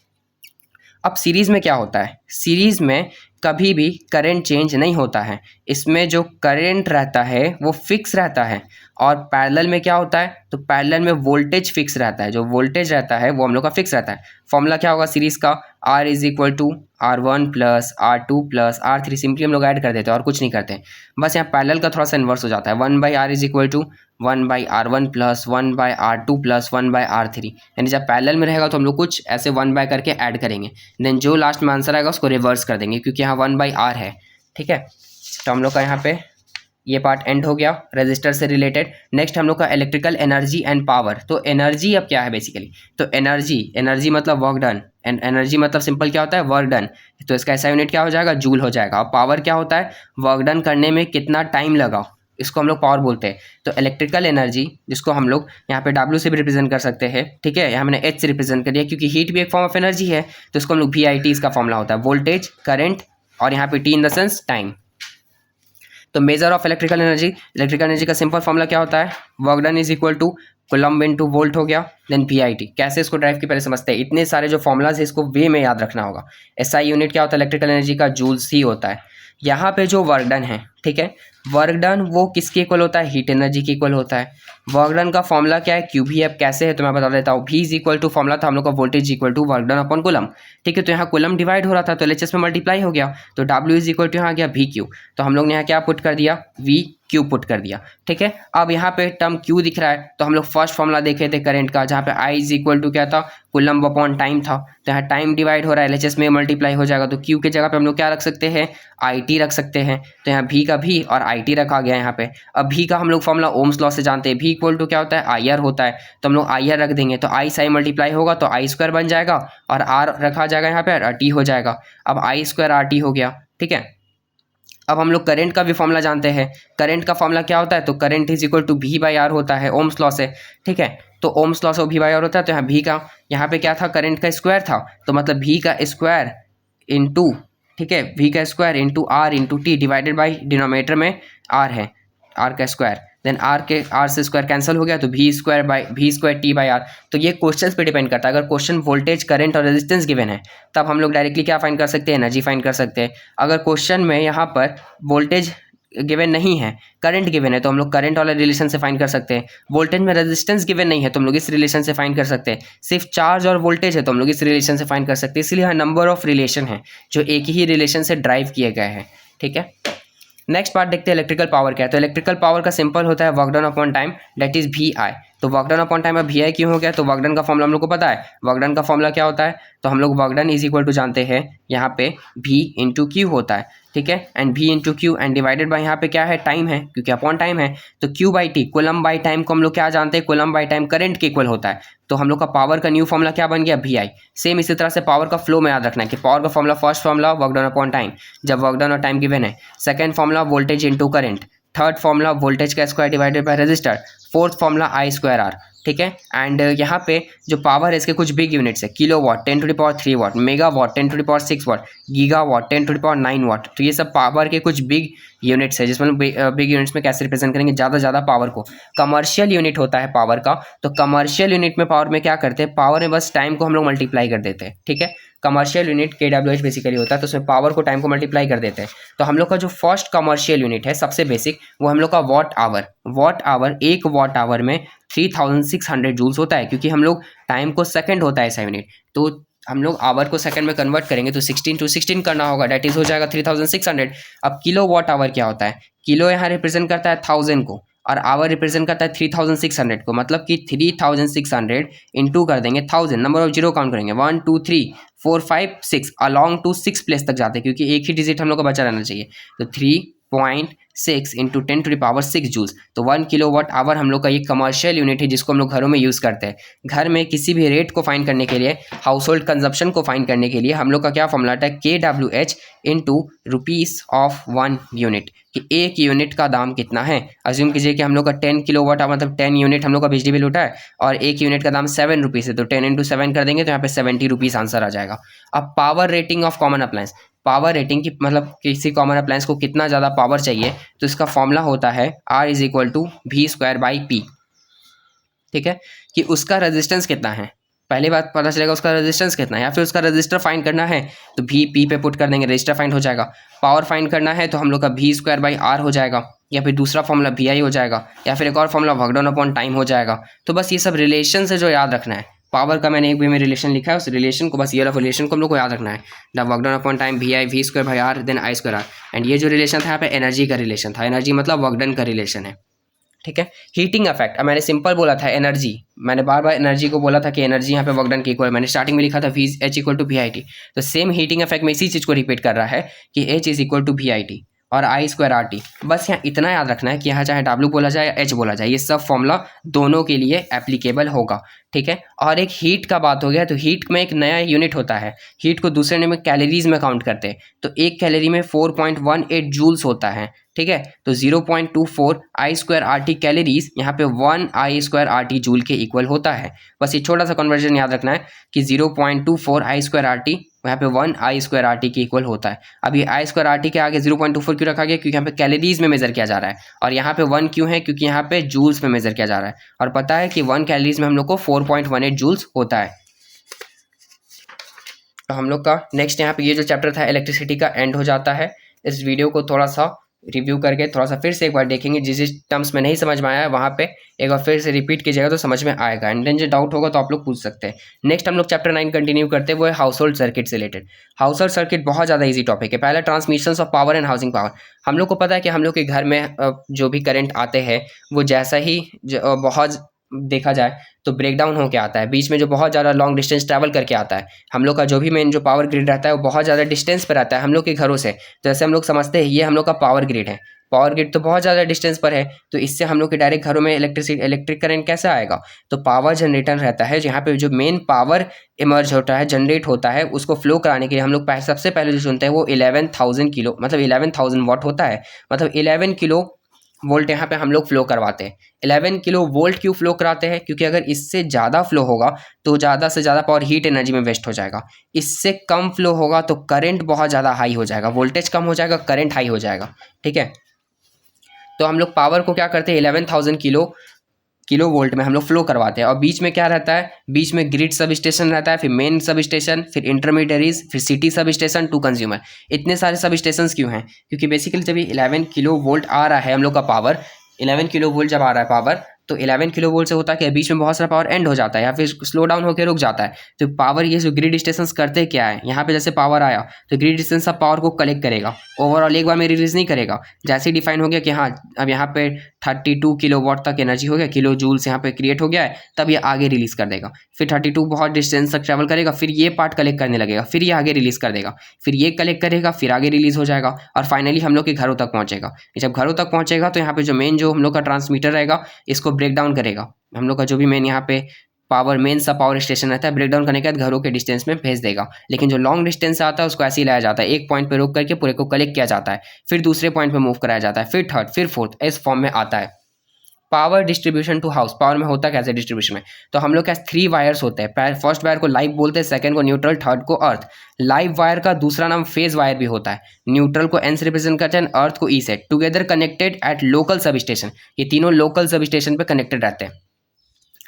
अब सीरीज में क्या होता है, सीरीज में कभी भी करंट चेंज नहीं होता है, इसमें जो करंट रहता है वो फिक्स रहता है, और पैरेलल में क्या होता है, तो पैरेलल में वोल्टेज फिक्स रहता है, जो वोल्टेज रहता है वो हम लोग का फिक्स रहता है। फॉर्मूला क्या होगा सीरीज का, R is equal to R1 plus R2 plus R3, simply हम लोग ऐड कर देते हैं और कुछ नहीं करते, बस यहाँ पैरेलल का थोड़ा सा इन्वर्स हो जाता है, 1/R is equal to 1/R1 plus 1/R2 plus 1/R3, यानी जब पैरेलल में रहेगा तो हम लोग कुछ ऐसे 1 करके ऐड करेंगे, देन जो लास्ट में आंसर आएगा उसको रिवर्स कर देंगे क्योंकि यहाँ 1/R है, ठीक है। तो हम लोग का यहाँ पे ये पार्ट एंड हो गया रेजिस्टर से रिलेटेड। नेक्स्ट हम लोग का इलेक्ट्रिकल एनर्जी एंड पावर, तो एनर्जी अब क्या है बेसिकली, तो एनर्जी मतलब वर्क डन, एंड एनर्जी मतलब सिंपल क्या होता है, वर्क डन, तो इसका ऐसा यूनिट क्या हो जाएगा, जूल हो जाएगा। और पावर क्या होता है, वर्क डन करने में कितना टाइम लगा, इसको हम लोग पावर बोलते हैं। तो इलेक्ट्रिकल एनर्जी जिसको हम लोग यहाँ पे W से भी रिप्रेजेंट कर सकते हैं, ठीक है, यहाँ मैंने H से रिप्रेजेंट कर दिया क्योंकि हीट भी एक फॉर्म ऑफ एनर्जी है, तो इसको हम लोग VIT इसका फॉर्मूला होता है, वोल्टेज, करंट, और यहाँ पे T in the sense time. तो मेजर ऑफ इलेक्ट्रिकल एनर्जी का सिंपल फॉर्मूला क्या होता है, work done is equal to coulomb into volt हो गया, देन VIT। कैसे इसको ड्राइव की पहले समझते हैं, इतने सारे जो फॉर्मूलाज है इसको वे में याद रखना होगा। SI यूनिट क्या होता है इलेक्ट्रिकल एनर्जी का, जूल्स ही होता है। यहाँ पे जो वर्क डन है, ठीक है, वर्क डन वो किसके इक्वल होता है, हीट एनर्जी के इक्वल होता है। वर्क डन का फॉर्मूला क्या है, QV। अब कैसे है तो मैं बता देता हूँ, V is equal to formula था हम लोग का voltage equal to work done upon coulomb, ठीक है। तो यहाँ कूलम्ब डिवाइड हो रहा था तो LHS में मल्टीप्लाई हो गया, तो W इज इक्वल टू यहाँ आ गया VQ, तो हम लोग ने यहाँ क्या पुट कर दिया, VQ पुट कर दिया, ठीक है। अब यहाँ पे टर्म Q दिख रहा है तो हम लोग फर्स्ट फॉर्मूला देखे थे करंट का, जहाँ पे I इज इक्वल टू क्या था, कूलम्ब अपॉन टाइम था, तो यहाँ टाइम डिवाइड हो रहा है LHS में मल्टीप्लाई हो जाएगा, तो Q के जगह पे हम लोग क्या रख सकते हैं, IT रख सकते हैं, तो यहाँ V का V और IT रखा गया है यहाँ पे। अब V का हम लोग फॉर्मूला ओम्स लॉ से जानते हैं, V इक्वल टू क्या होता है, IR होता है, तो हम लोग IR रख देंगे तो I से I मल्टीप्लाई होगा तो I स्क्वायर बन जाएगा और R रखा जाएगा यहाँ पे RT हो जाएगा। अब I स्क्वायर RT हो गया, ठीक है। अब हम लोग करंट का भी फॉर्मूला जानते हैं, करंट का फॉर्मूला क्या होता है, तो current is equal to V by R होता है ओम्स लॉ से, ठीक है। तो ओम्स लॉ से V बाई आर होता है, तो यहाँ V का यहाँ पे क्या था, करंट का स्क्वायर था, तो मतलब V का स्क्वायर इंटू, ठीक है, V का square into R into T divided by denominator में R है, R का स्क्वायर, देन R से स्क्वायर कैंसिल हो गया तो V square T by R। तो ये क्वेश्चन पे डिपेंड करता है, अगर क्वेश्चन वोल्टेज करंट और रेजिस्टेंस गिवन है तब हम लोग डायरेक्टली क्या फाइंड कर सकते हैं, एनर्जी फाइंड कर सकते हैं। अगर क्वेश्चन में यहाँ पर वोल्टेज गिवन नहीं है, करंट गिवन है, तो हम लोग करंट वाले रिलेशन से फाइंड कर सकते हैं। वोल्टेज में रेजिस्टेंस गिवन नहीं है तो हम लोग इस रिलेशन से फाइंड कर सकते हैं। सिर्फ चार्ज और वोल्टेज है तो हम लोग इस रिलेशन से फाइंड कर सकते हैं। इसलिए यहाँ नंबर ऑफ रिलेशन है जो एक ही रिलेशन से ड्राइव किए गए हैं, ठीक है। नेक्स्ट पार्ट देखते हैं इलेक्ट्रिकल पावर क्या है। तो इलेक्ट्रिकल पावर का सिंपल होता है work done upon time, that is VI। तो वर्क डन अपॉन टाइम, अब VI क्यों हो गया, तो वर्क डन का फॉर्मूला हम लोग को पता है। वर्क डन का फॉर्मूला क्या होता है, तो हम लोग work done is equal to जानते हैं यहाँ पे V इंटू क्यू होता है, ठीक है, and V into Q and divided by यहाँ पे क्या है, टाइम है, क्योंकि अपॉन टाइम है, तो Q by T coulomb by time को हम लोग क्या जानते हैं, कूलम बाई टाइम करंट के इक्वल होता है। तो हम लोग का पावर का न्यू फॉर्मूला क्या बन गया, VI। सेम इसी तरह से पावर का फ्लो में याद रखना है कि पावर का formula, first formula work done upon time जब वर्क डन और टाइम गिवन है, second formula voltage into current, third formula voltage का square divided by resistor, fourth formula I square R, ठीक है। एंड यहाँ पे जो पावर है इसके कुछ बिग यूनिट्स है, किलो वाट 10⁻³ वाट, मेगा वाट 10⁻6 वाट, गीगा वाट 10⁻9 वाट। तो ये सब पावर के कुछ बिग यूनिट्स है, जिसमें बिग यूनिट्स में कैसे रिप्रेजेंट करेंगे, ज़्यादा पावर को। कमर्शियल यूनिट होता है पावर का, तो कमर्शियल यूनिट में पावर में क्या करते हैं, पावर में बस टाइम को हम लोग मल्टीप्लाई कर देते हैं, ठीक है। कमर्शियल यूनिट kWh बेसिकली होता है, तो उसमें पावर को टाइम को मल्टीप्लाई कर देते हैं। तो हम लोग का जो फर्स्ट कमर्शियल यूनिट है सबसे बेसिक, वो हम लोग का वॉट आवर। वॉट आवर, एक वॉट आवर में 3600 जूल्स होता है, क्योंकि हम लोग टाइम को सेकंड होता है ऐसा यूनिट, तो हम लोग आवर को सेकंड में कन्वर्ट करेंगे तो 16 to 16 करना होगा, डेट इज हो जाएगा 3600। अब किलो वॉट आवर क्या होता है, किलो यहाँ रिप्रेजेंट करता है 1000 को और आवर रिप्रेजेंट करता है 3600 को, मतलब कि 3600 इंटू कर देंगे 1000, नंबर ऑफ जीरो काउंट करेंगे 1 2 3 4 5 6 अलॉन्ग टू 6 प्लेस तक जाते हैं, क्योंकि एक ही डिजिट हम लोग का बचा रहना चाहिए। तो 3.6 इंटू 10⁻6 जूल्स, तो 1 किलोवाट आवर हम लोग का ये कमर्शियल यूनिट है जिसको हम लोग घरों में यूज़ करते हैं। घर में किसी भी रेट को फाइंड करने के लिए, हाउस होल्ड कंजप्शन को फाइंड करने के लिए हम लोग का क्या फॉर्मूला है, kWh into rupees of 1 unit, कि एक यूनिट का दाम कितना है। अज्यूम कीजिए कि हम लोग का 10 किलोवाट मतलब 10 यूनिट हम लोग का बिजली बिल उठा है और एक यूनिट का दाम 7 रुपीज़ है, तो 10 इंटू 7 कर देंगे तो यहाँ पे 70 रुपीज़ आंसर आ जाएगा। अब power rating of common appliance, power rating की मतलब किसी कॉमन अप्लायंस को कितना ज़्यादा पावर चाहिए, तो इसका फॉर्मूला होता है R is equal to V square by P, ठीक है, कि उसका रेजिस्टेंस कितना है, पहली बात पता चलेगा उसका रेजिस्टेंस कितना है, या फिर उसका रजिस्टर फाइंड करना है तो V P पे पुट कर देंगे, रजिस्टर फाइंड हो जाएगा। पावर फाइंड करना है तो हम लोग का V स्क्वायर बाई R हो जाएगा, या फिर दूसरा फॉर्मूला VI हो जाएगा, या फिर एक और formula work done upon time हो जाएगा। तो बस ये सब रिलेशन है जो याद रखना है। पावर का मैंने एक वे में रिलेशन लिखा है, उस रिलेशन को, बस ये रिलेशन को हम लोग को याद रखना है, the work done upon time VI V square by R then I square R। And ये जो रिलेशन था यहाँ पे एनर्जी का रिलेशन था, एनर्जी मतलब वर्क डन का रिलेशन है, ठीक है। हीटिंग इफेक्ट, अब मैंने सिंपल बोला था एनर्जी, मैंने बार बार एनर्जी को बोला था कि एनर्जी यहाँ पे वर्क डन के इक्वल, मैंने स्टार्टिंग में लिखा था H इक्वल टू VIT, तो सेम हीटिंग इफेक्ट में इसी चीज़ को रिपीट कर रहा है कि H is equal to VIT और I स्क्वायर RT। बस यहाँ इतना याद रखना है कि यहाँ चाहे W बोला जाए या H बोला जाए, ये सब फॉर्मूला दोनों के लिए एप्लीकेबल होगा, ठीक है। और एक हीट का बात हो गया, तो हीट में एक नया यूनिट होता है, हीट को दूसरे नेम में कैलोरीज में काउंट करते हैं, तो एक कैलोरी में 4.18 जूल्स होता है, ठीक है। तो 0.24 I स्क्वायर RT कैलोरीज यहाँ पे 1 I स्क्वायर RT जूल के इक्वल होता है। बस ये छोटा सा कन्वर्जन याद रखना है कि 0.24 I स्क्वायर RT यहाँ पे 1 I स्क्वायर RT के इक्वल होता है। अब ये I स्क्वायर RT के आगे 0.24 क्यों रखा गया, क्योंकि यहाँ पे कैलोरीज में मेजर किया जा रहा है, और यहाँ पे 1 क्यों है, क्योंकि यहाँ पे जूल्स में मेजर किया जा रहा है, और पता है कि 1 कैलोरीज में हम लोग को 4.18 जूल्स होता है। तो हम लोग का नेक्स्ट यहाँ पे ये जो चैप्टर था इलेक्ट्रिसिटी का एंड हो जाता है। इस वीडियो को थोड़ा सा रिव्यू करके थोड़ा सा फिर से एक बार देखेंगे, जिस जिस टर्म्स में नहीं समझ में आया है वहाँ पे एक बार फिर से रिपीट कीजिएगा तो समझ में आएगा, एंड देन जो डाउट होगा तो आप लोग पूछ सकते हैं। नेक्स्ट हम लोग चैप्टर 9 कंटिन्यू करते हैं, वो है हाउस होल्ड सर्किट से रिलेटेड। हाउस होल्ड सर्किट बहुत ज़्यादा ईजी टॉपिक है। पहला transmission of power and housing power. हम लोग को पता है कि हम लोग के घर में जो भी करंट आते हैं वो जैसा ही बहुत देखा जाए तो ब्रेक डाउन होकर आता है, बीच में जो बहुत ज़्यादा लॉन्ग डिस्टेंस ट्रैवल करके आता है। हम लोग का जो भी मेन जो पावर ग्रिड रहता है वो बहुत ज़्यादा डिस्टेंस पर रहता है हम लोग के घरों से, तो जैसे हम लोग समझते हैं ये हम लोग का पावर ग्रिड है, पावर ग्रिड तो बहुत ज़्यादा डिस्टेंस पर है, तो इससे हम लोग के डायरेक्ट घरों में इलेक्ट्रिक करंट कैसे आएगा? तो पावर जनरेटर रहता है जहाँ पे जो मेन पावर इमर्ज होता है, जनरेट होता है, उसको फ्लो कराने के लिए हम लोग सबसे पहले जो चुनते हैं वो 11,000 किलो मतलब 11,000 वाट होता है, मतलब 11 किलो वोल्ट यहाँ पे हम लोग फ्लो करवाते हैं। 11 किलो वोल्ट क्यों फ्लो कराते हैं? क्योंकि अगर इससे ज़्यादा फ्लो होगा तो ज़्यादा से ज़्यादा पावर हीट एनर्जी में वेस्ट हो जाएगा। इससे कम फ्लो होगा तो करंट बहुत ज़्यादा हाई हो जाएगा, वोल्टेज कम हो जाएगा, करंट हाई हो जाएगा। ठीक है, तो हम लोग पावर को क्या करते हैं 11,000 किलो वोल्ट में हम लोग फ्लो करवाते हैं। और बीच में क्या रहता है? बीच में ग्रिड सब स्टेशन रहता है, फिर मेन सब स्टेशन, फिर इंटरमीडियरीज, फिर city sub station to consumer. इतने सारे सब स्टेशन क्यों हैं? क्योंकि बेसिकली जब ये 11 किलो वोल्ट आ रहा है हम लोग का पावर, 11 किलो वोल्ट जब आ रहा है पावर, तो 11 किलो वोल्ट से होता क्या है, बीच में बहुत सारा पावर एंड हो जाता है या फिर स्लो डाउन होकर रुक जाता है। तो पावर ये जो ग्रिड स्टेशन करते क्या है, यहाँ पे जैसे पावर आया तो ग्रिड स्टेशन सब पावर को कलेक्ट करेगा, ओवरऑल एक बार में रिलीज नहीं करेगा। जैसे ही डिफाइन हो गया कि हाँ अब यहाँ पे 32 किलो वाट तक एनर्जी हो गया, किलो जूल्स यहाँ पे क्रिएट हो गया है, तब ये आगे रिलीज कर देगा। फिर 32 बहुत डिस्टेंस तक ट्रैवल करेगा, फिर ये पार्ट कलेक्ट करने लगेगा, फिर ये आगे रिलीज कर देगा, फिर ये कलेक्ट करेगा, फिर आगे रिलीज हो जाएगा और फाइनली हम लोग के घरों तक पहुंचेगा। जब घरों तक पहुंचेगा तो यहाँ पे जो मेन जो हम लोग का ट्रांसमीटर रहेगा इसको ब्रेक डाउन करेगा। हम लोग का जो भी मेन यहाँ पे पावर मेन सा पावर स्टेशन रहता है, ब्रेक डाउन करने के बाद घरों के डिस्टेंस में भेज देगा। लेकिन जो लॉन्ग डिस्टेंस आता है उसको ऐसे ही लाया जाता है, एक पॉइंट पे रोक करके पूरे को कलेक्ट किया जाता है, फिर दूसरे पॉइंट पे मूव कराया जाता है, फिर थर्ड, फिर फोर्थ, इस फॉर्म में आता है। Power distribution to house, power में होता कैसे डिस्ट्रीब्यूशन में? तो हम लोग के पास 3 वायर्स होते हैं। फर्स्ट वायर को लाइव बोलते हैं, सेकंड को न्यूट्रल, थर्ड को अर्थ। लाइव वायर का दूसरा नाम फेज वायर भी होता है। न्यूट्रल को एन से रिप्रेजेंट करते हैं, अर्थ को ई से। Together connected at local sub station, ये तीनों लोकल सब स्टेशन पे कनेक्टेड रहते हैं।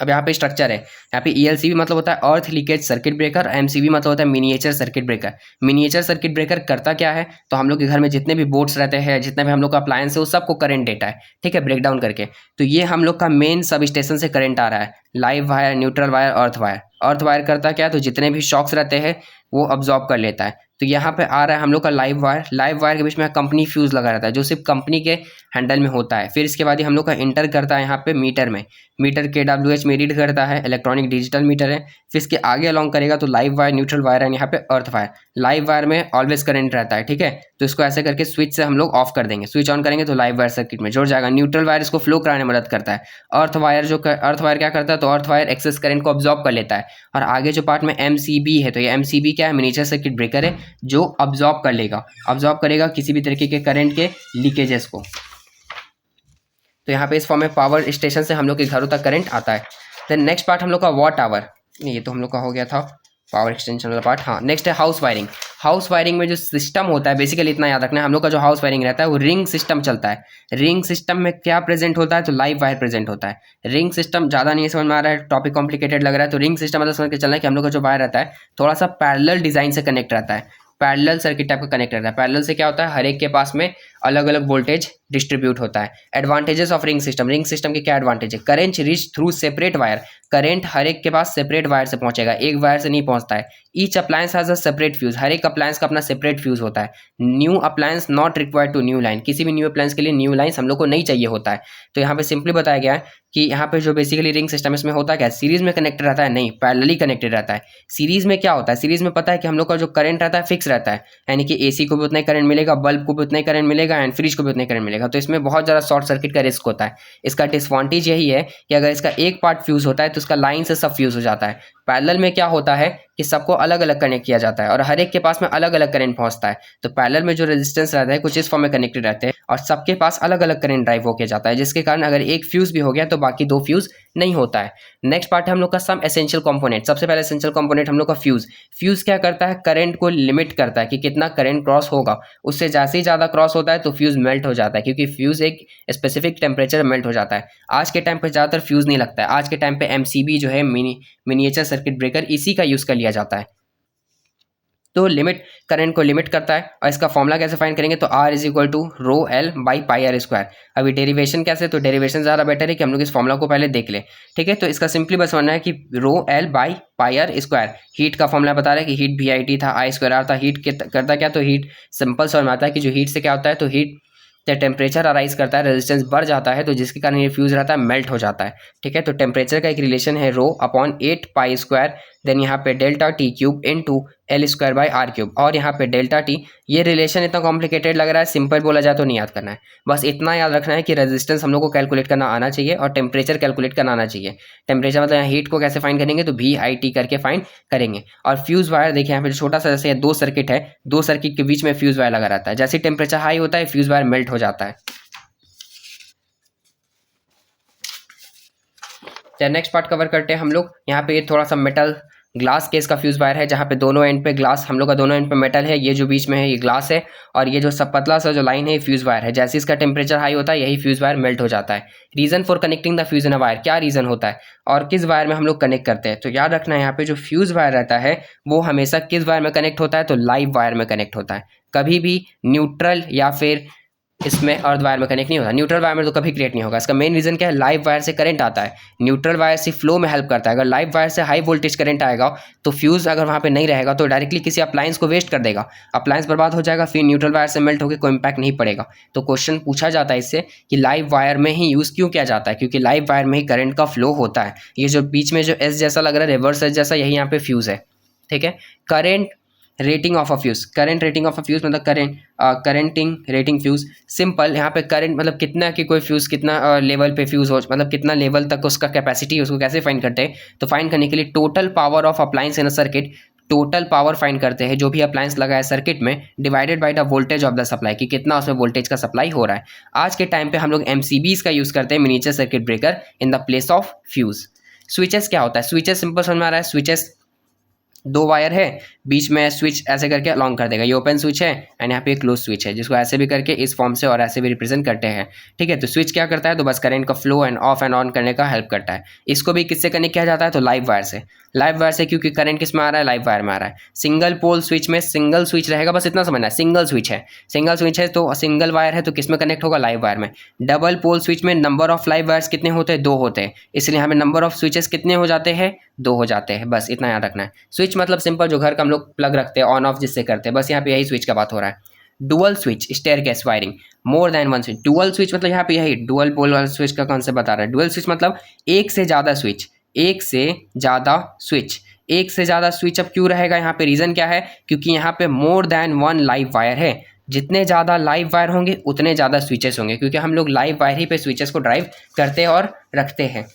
अब यहाँ पे स्ट्रक्चर है, यहाँ पे ELCB मतलब होता है अर्थ लीकेज सर्किट ब्रेकर, MCB मतलब होता है miniature circuit breaker. Miniature circuit breaker करता क्या है? तो हम लोग के घर में जितने भी बोर्ड्स रहते हैं, जितने भी हम लोग का अप्लायंस है, वो सबको करंट देता है। ठीक है, ब्रेक डाउन करके। तो ये हम लोग का मेन सब स्टेशन से करंट आ रहा है, live wire, neutral wire, earth wire. Earth wire करता क्या है? तो जितने भी शॉक्स रहते हैं वो अब्जॉर्ब कर लेता है। तो यहाँ पे आ रहा है हम लोग का लाइव वायर। लाइव वायर के बीच में कंपनी फ्यूज लगा रहता है जो सिर्फ कंपनी के हैंडल में होता है। फिर इसके बाद ही हम लोग का इंटर करता है यहाँ पे मीटर में, मीटर KWH में रीड करता है, इलेक्ट्रॉनिक डिजिटल मीटर है। फिर इसके आगे अलॉन्ग करेगा तो लाइव वायर, न्यूट्रल वायर है, यहाँ पे अर्थ वायर। लाइव वायर में ऑलवेज करंट रहता है। ठीक है, तो इसको ऐसे करके स्विच से हम लोग ऑफ कर देंगे, स्विच ऑन करेंगे तो लाइव वायर सर्किट में जुड़ जाएगा। न्यूट्रल वायर इसको फ्लो कराने में मदद करता है। अर्थ वायर क्या करता है? तो अर्थ वायर एक्सेस करंट को अब्जॉर्ब कर लेता है। और आगे जो पार्ट में MCB है, तो ये MCB क्या है? मिनिएचर सर्किट ब्रेकर है जो अब्जॉर्ब कर लेगा, अब्जॉर्ब करेगा किसी भी तरीके के करंट के लीकेजेस को। तो यहाँ पे इस फॉर्म में पावर स्टेशन से हम लोग के घरों तक करंट आता है। देन नेक्स्ट पार्ट हम लोग का वॉट आवर, ये तो हम लोग का हो गया था पावर एक्सटेंशन वाला पार्ट। हाँ, नेक्स्ट है हाउस वायरिंग। हाउस वायरिंग में जो सिस्टम होता है, बेसिकली इतना याद रखना है, हम लोग का जो हाउस वायरिंग रहता है वो रिंग सिस्टम चलता है। रिंग सिस्टम में क्या प्रेजेंट होता है? तो लाइव वायर प्रेजेंट होता है। रिंग सिस्टम ज़्यादा नहीं समझ में आ रहा है, टॉपिक कॉम्प्लिकेटेड लग रहा है, तो रिंग सिस्टम मतलब समझ के चलना है कि हम लोग का जो वायर रहता है थोड़ा सा पैरेलल डिजाइन से कनेक्ट रहता है, पैरेलल सर्किट टाइप का कनेक्ट रहता है। पैरेलल से क्या होता है? हर एक के पास में अलग अलग वोल्टेज डिस्ट्रीब्यूट होता है। Advantages of ring system, ring system के क्या एडवांटेज है? Current reach through separate wire, current हर एक के पास सेपरेट वायर से पहुंचेगा, एक वायर से नहीं पहुंचता है। Each appliance has a separate fuse, हर एक अप्लायंस का अपना सेपरेट फ्यूज होता है। New appliance not required to new line, किसी भी न्यू अप्लायंस के लिए न्यू लाइन्स हम लोग को नहीं चाहिए होता है। तो यहाँ पे सिंपली बताया गया है कि यहाँ पे जो बेसिकली रिंग सिस्टम इसमें होता क्या है? सीरीज में कनेक्टेड रहता है? नहीं, पैरेलली कनेक्टेड रहता है। सीरीज में क्या होता है? सीरीज में पता है कि हम लोग का जो करंट रहता है फिक्स रहता है, यानी कि AC को भी उतना ही करंट मिलेगा, बल्ब को भी उतना ही करंट मिलेगा, एंड फ्रिज को भी उतना ही करंट मिलेगा। तो इसमें बहुत ज़्यादा शॉर्ट सर्किट का रिस्क होता है। इसका डिसवांटेज यही है कि अगर इसका एक पार्ट फ्यूज होता है तो इसका लाइन से सब फ्यूज हो जाता है। पैरेलल में क्या होता है कि सबको अलग अलग कनेक्ट किया जाता है और हर एक के पास में अलग अलग करंट पहुंचता है। तो पैरेलल में जो रेजिस्टेंस रहता है कुछ इस फॉर्म में कनेक्टेड रहते हैं और सबके पास अलग अलग करंट ड्राइव होकर जाता है, जिसके कारण अगर एक फ्यूज भी हो गया तो बाकी 2 फ्यूज नहीं होता है। नेक्स्ट पार्ट है हम लोग का सम एसेंशियल कंपोनेंट। सबसे पहले एसेंशियल कंपोनेंट हम लोग का फ्यूज। फ्यूज क्या करता है? करंट को लिमिट करता है कि कितना करंट क्रॉस होगा, उससे जैसे ही ज़्यादा क्रॉस होता है तो फ्यूज मेल्ट हो जाता है, क्योंकि फ्यूज एक स्पेसिफिक टेम्परेचर मेल्ट हो जाता है। आज के टाइम पे ज़्यादातर फ्यूज नहीं लगता है, आज के टाइम पे MCB जो है मिनिएचर सर्किट ब्रेकर, इसी का यूज़ कर लिया जाता है। तो लिमिट करंट को लिमिट करता है। और इसका फॉर्मूला कैसे फाइंड करेंगे? तो R is equal to rho L by pi R square. अभी डेरिवेशन कैसे? तो डेरिवेशन ज़्यादा बेटर है कि हम लोग इस फॉर्मूला को पहले देख लें। ठीक है, तो इसका सिंपली बस बनना है कि rho L by pi R square. Heat का फॉर्मूला बता रहा है कि हीट VIT था, I स्क्वायर R था। हीट करता क्या? तो हीट सिंपल समझ में आता है कि जो हीट से क्या होता है, तो हीट टेम्परेचर अराइज करता है, रेजिस्टेंस बढ़ जाता है, तो जिसके कारण ये फ्यूज रहता है मेल्ट हो जाता है। ठीक है, तो टेम्परेचर का एक रिलेशन है rho upon 8 pi square, then यहाँ पे delta T cube into L²/r³ और यहाँ पे डेल्टा टी। ये रिलेशन इतना कॉम्प्लिकेटेड लग रहा है, सिंपल बोला जाए तो नहीं याद करना है, बस इतना याद रखना है कि रेजिस्टेंस हम लोग को कैलकुलेट करना आना चाहिए और टेम्परेचर कैलकुलेट करना आना चाहिए। टेम्परेचर मतलब यहाँ हीट को कैसे फाइंड करेंगे, तो VIT करके फाइंड करेंगे। और फ्यूज वायर देखिए यहाँ पे छोटा सा, जैसे 2 सर्किट है, 2 सर्किट के बीच में फ्यूज वायर लगा रहता है, जैसे टेम्परेचर हाई होता है फ्यूज वायर मेल्ट हो जाता है। चलिए नेक्स्ट पार्ट कवर करते हैं हम लोग। यहाँ पे ये थोड़ा सा मेटल ग्लास केस का फ्यूज वायर है, जहाँ पे दोनों एंड पे ग्लास, हम लोग का दोनों एंड पे मेटल है, ये जो बीच में है ये ग्लास है, और ये जो सब पतला सा जो लाइन है ये फ्यूज वायर है। जैसे इसका टेम्परेचर हाई होता है यही फ्यूज वायर मेल्ट हो जाता है। Reason for connecting the fuse in a wire, क्या रीजन होता है और किस वायर में हम लोग कनेक्ट करते हैं, तो याद रखना है यहाँ पे जो फ्यूज वायर रहता है वो हमेशा किस वायर में कनेक्ट होता है, तो लाइव वायर में कनेक्ट होता है। कभी भी न्यूट्रल या फिर इसमें अर्थ वायर में कनेक्ट नहीं होता, न्यूट्रल वायर में तो कभी क्रिएट नहीं होगा। इसका मेन रीजन क्या है, लाइव वायर से करंट आता है, न्यूट्रल वायर से फ्लो में हेल्प करता है। अगर लाइव वायर से हाई वोल्टेज करंट आएगा तो फ्यूज अगर वहाँ पे नहीं रहेगा तो डायरेक्टली किसी अप्लायंस को वेस्ट कर देगा, अप्लायंस बर्बाद हो जाएगा, फिर न्यूट्रल वायर से मेल्ट होकर कोई इंपैक्ट नहीं पड़ेगा। तो क्वेश्चन पूछा जाता है इससे कि लाइव वायर में ही यूज़ क्यों किया जाता है, क्योंकि लाइव वायर में ही करंट का फ्लो होता है। ये जो बीच में जो एस जैसा लग रहा है, रिवर्स एस जैसा, यही यहाँ पे फ्यूज है, ठीक है। Current rating of a fuse, current rating of a fuse मतलब करेंटिंग रेटिंग फ्यूज। सिंपल यहाँ पे करंट मतलब कितना कि कोई फ्यूज कितना लेवल पे फ्यूज हो, मतलब कितना लेवल तक उसका कैपेसिटी है, उसको कैसे फाइंड करते हैं, तो फाइंड करने के लिए total power of appliance in a circuit, total power find करते हैं जो भी अप्लायंस लगा है सर्किट में, divided by the voltage of the supply, कि कितना उसमें वोल्टेज का सप्लाई हो रहा है। आज के टाइम पे हम लोग MCBs का यूज़ करते हैं, miniature circuit breaker, in the place of fuse. Switches क्या होता है, स्विचेस सिंपल समझ में आ रहा है। स्विचेस 2 वायर है, बीच में स्विच ऐसे करके अलॉन्ग कर देगा, ये ओपन स्विच है एंड यहाँ पे एक क्लोज स्विच है, जिसको ऐसे भी करके इस फॉर्म से और ऐसे भी रिप्रेजेंट करते हैं, ठीक है। तो स्विच क्या करता है, तो बस करंट का flow end of and on करने का हेल्प करता है। इसको भी किससे कनेक्ट किया जाता है, तो लाइव वायर से, लाइव वायर से, क्योंकि करंट किस में आ रहा है, लाइव वायर में आ रहा है। सिंगल पोल स्विच में सिंगल स्विच रहेगा, बस इतना समझना है, सिंगल स्विच है, सिंगल स्विच है तो सिंगल वायर है तो किस में कनेक्ट होगा, लाइव वायर में। डबल पोल स्विच में नंबर ऑफ लाइव वायर्स कितने होते हैं, 2 होते हैं, इसलिए हमें नंबर ऑफ स्विचेस कितने हो जाते हैं, 2 हो जाते हैं, बस इतना याद रखना है। स्विच मतलब सिंपल जो घर का हम लोग प्लग रखते हैं ऑन ऑफ जिससे करते हैं, बस यहाँ पे यही स्विच का बात हो रहा है। Dual switch, staircase wiring, more than one switch. Dual switch मतलब यहाँ पे यही डुअल पोल वाला स्विच का कॉन्सेप्ट बता रहा है। डुअल स्विच मतलब एक से ज़्यादा स्विच, एक से ज़्यादा स्विच, एक से ज़्यादा स्विच। अब क्यों रहेगा यहाँ पे, रीज़न क्या है, क्योंकि यहाँ पे more than one live wire है, जितने ज़्यादा लाइव वायर होंगे उतने ज़्यादा स्विचेस होंगे, क्योंकि हम लोग लाइव वायर ही पे स्विचेस को ड्राइव करते हैं और रखते हैं।